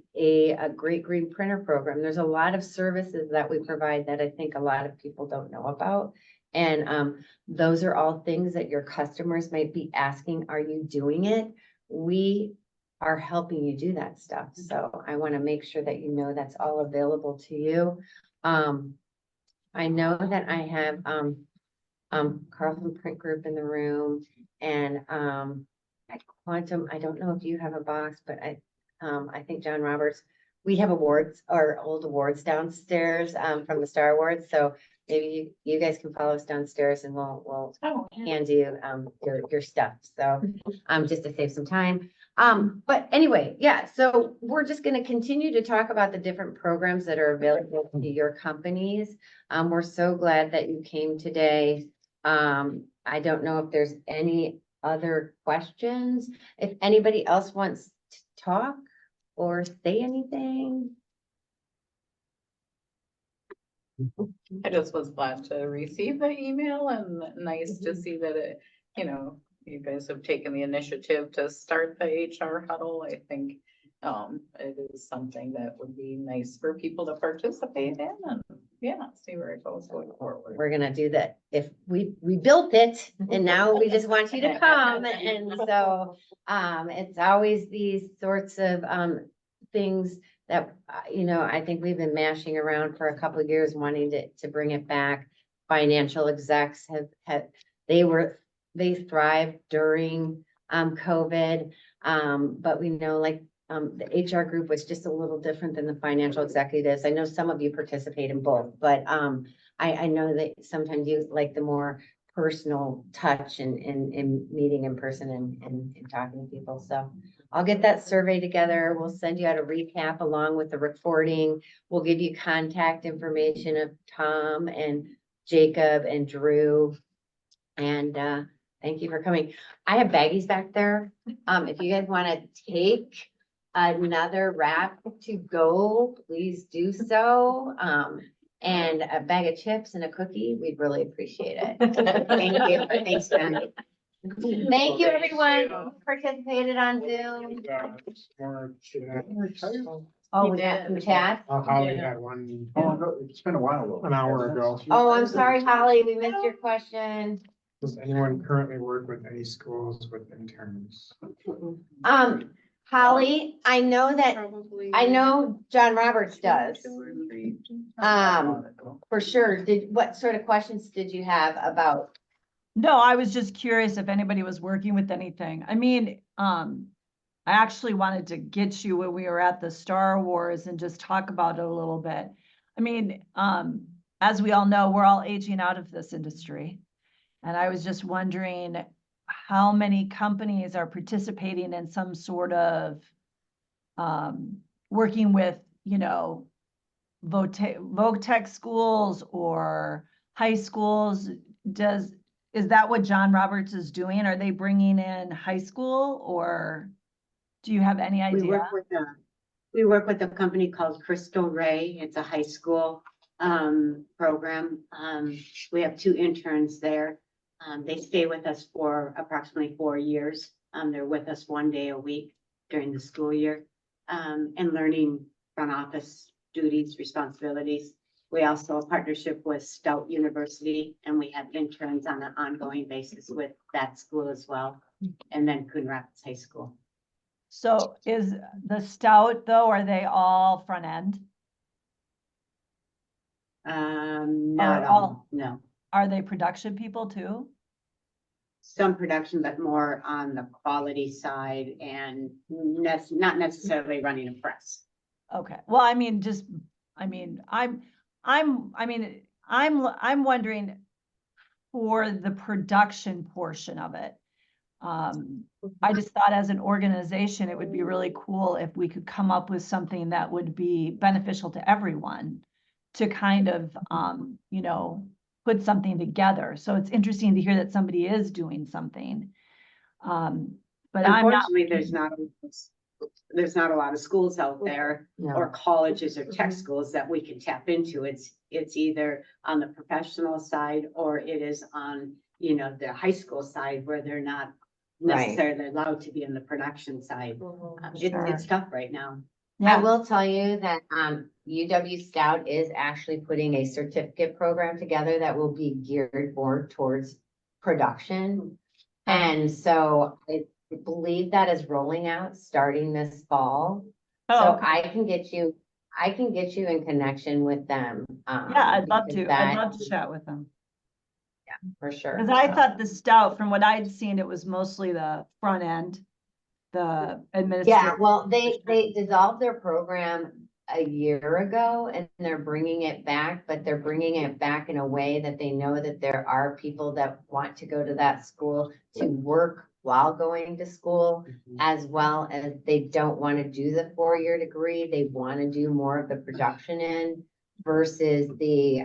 great green printer program. There's a lot of services that we provide that I think a lot of people don't know about. And those are all things that your customers might be asking, are you doing it? We are helping you do that stuff. So I want to make sure that you know that's all available to you. I know that I have Carlson Print Group in the room, and at Quantum, I don't know if you have a box, but I think John Roberts, we have awards, our old awards downstairs from the Star Awards. So maybe you guys can follow us downstairs, and we'll hand you your stuff. So just to save some time. But anyway, yeah, so we're just going to continue to talk about the different programs that are available to your companies. We're so glad that you came today. I don't know if there's any other questions. If anybody else wants to talk or say anything. I just was glad to receive the email, and nice to see that it, you guys have taken the initiative to start the HR huddle. I think it is something that would be nice for people to participate in, and see where it goes going forward. We're gonna do that. If we built it, and now we just want you to come. And so it's always these sorts of things that I think we've been mashing around for a couple of years, wanting to bring it back. Financial execs they thrived during COVID, but we know the HR group was just a little different than the financial executives. I know some of you participate in both, but I know that sometimes you like the more personal touch and meeting in person and talking to people. So I'll get that survey together. We'll send you out a recap along with the recording. We'll give you contact information of Tom and Jacob and Drew. And thank you for coming. I have baggies back there. If you guys want to take another wrap to go, please do so. And a bag of chips and a cookie, we'd really appreciate it. Thank you. Thanks, Ben. Thank you, everyone who participated on Zoom. Oh, we got some chat. Holly had one. It's been a while though. An hour ago. Oh, I'm sorry, Holly, we missed your question. Does anyone currently work with any schools with interns? Holly, I know John Roberts does. For sure. What sort of questions did you have about? No, I was just curious if anybody was working with anything. I mean, I actually wanted to get you when we were at the Star Wars and just talk about it a little bit. I mean, as we all know, we're all aging out of this industry. And I was just wondering how many companies are participating in some sort of working with, VOTEC schools or high schools. Is that what John Roberts is doing? Are they bringing in high school, or do you have any idea? We work with a company called Crystal Ray. It's a high school program. We have 2 interns there. They stay with us for approximately 4 years. They're with us 1 day a week during the school year, and learning front office duties, responsibilities. We also have a partnership with Stout University, and we have interns on an ongoing basis with that school as well. And then Coon Rapids High School. So is the Stout though, are they all front end? Not Are all, no. Are they production people too? Some production, but more on the quality side and not necessarily running a press. Okay, well, I mean, I'm wondering for the production portion of it. I just thought as an organization, it would be really cool if we could come up with something that would be beneficial to everyone to kind of, you know, put something together. So it's interesting to hear that somebody is doing something. But I'm not. Unfortunately, there's not a lot of schools out there or colleges or tech schools that we can tap into. It's either on the professional side or it is on, you know, the high school side where they're not necessarily allowed to be in the production side. It's tough right now. I will tell you that UW Stout is actually putting a certificate program together that will be geared more towards production. And so I believe that is rolling out starting this fall. So I can get you in connection with them. Yeah, I'd love to chat with them. Yeah, for sure. Because I thought the Stout, from what I'd seen, it was mostly the front end, the administrative. Yeah, well, they dissolved their program a year ago and they're bringing it back, but they're bringing it back in a way that they know that there are people that want to go to that school to work while going to school, as well as they don't want to do the 4-year degree. They want to do more of the production end versus the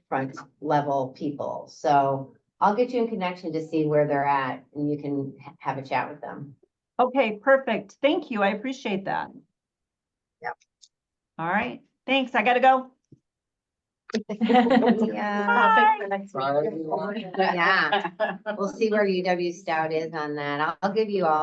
front level people. So I'll get you in connection to see where they're at and you can have a chat with them. Okay, perfect. Thank you. I appreciate that. Yep. All right. Thanks. I gotta go. Yeah. Yeah. We'll see where UW Stout is on that. I'll give you all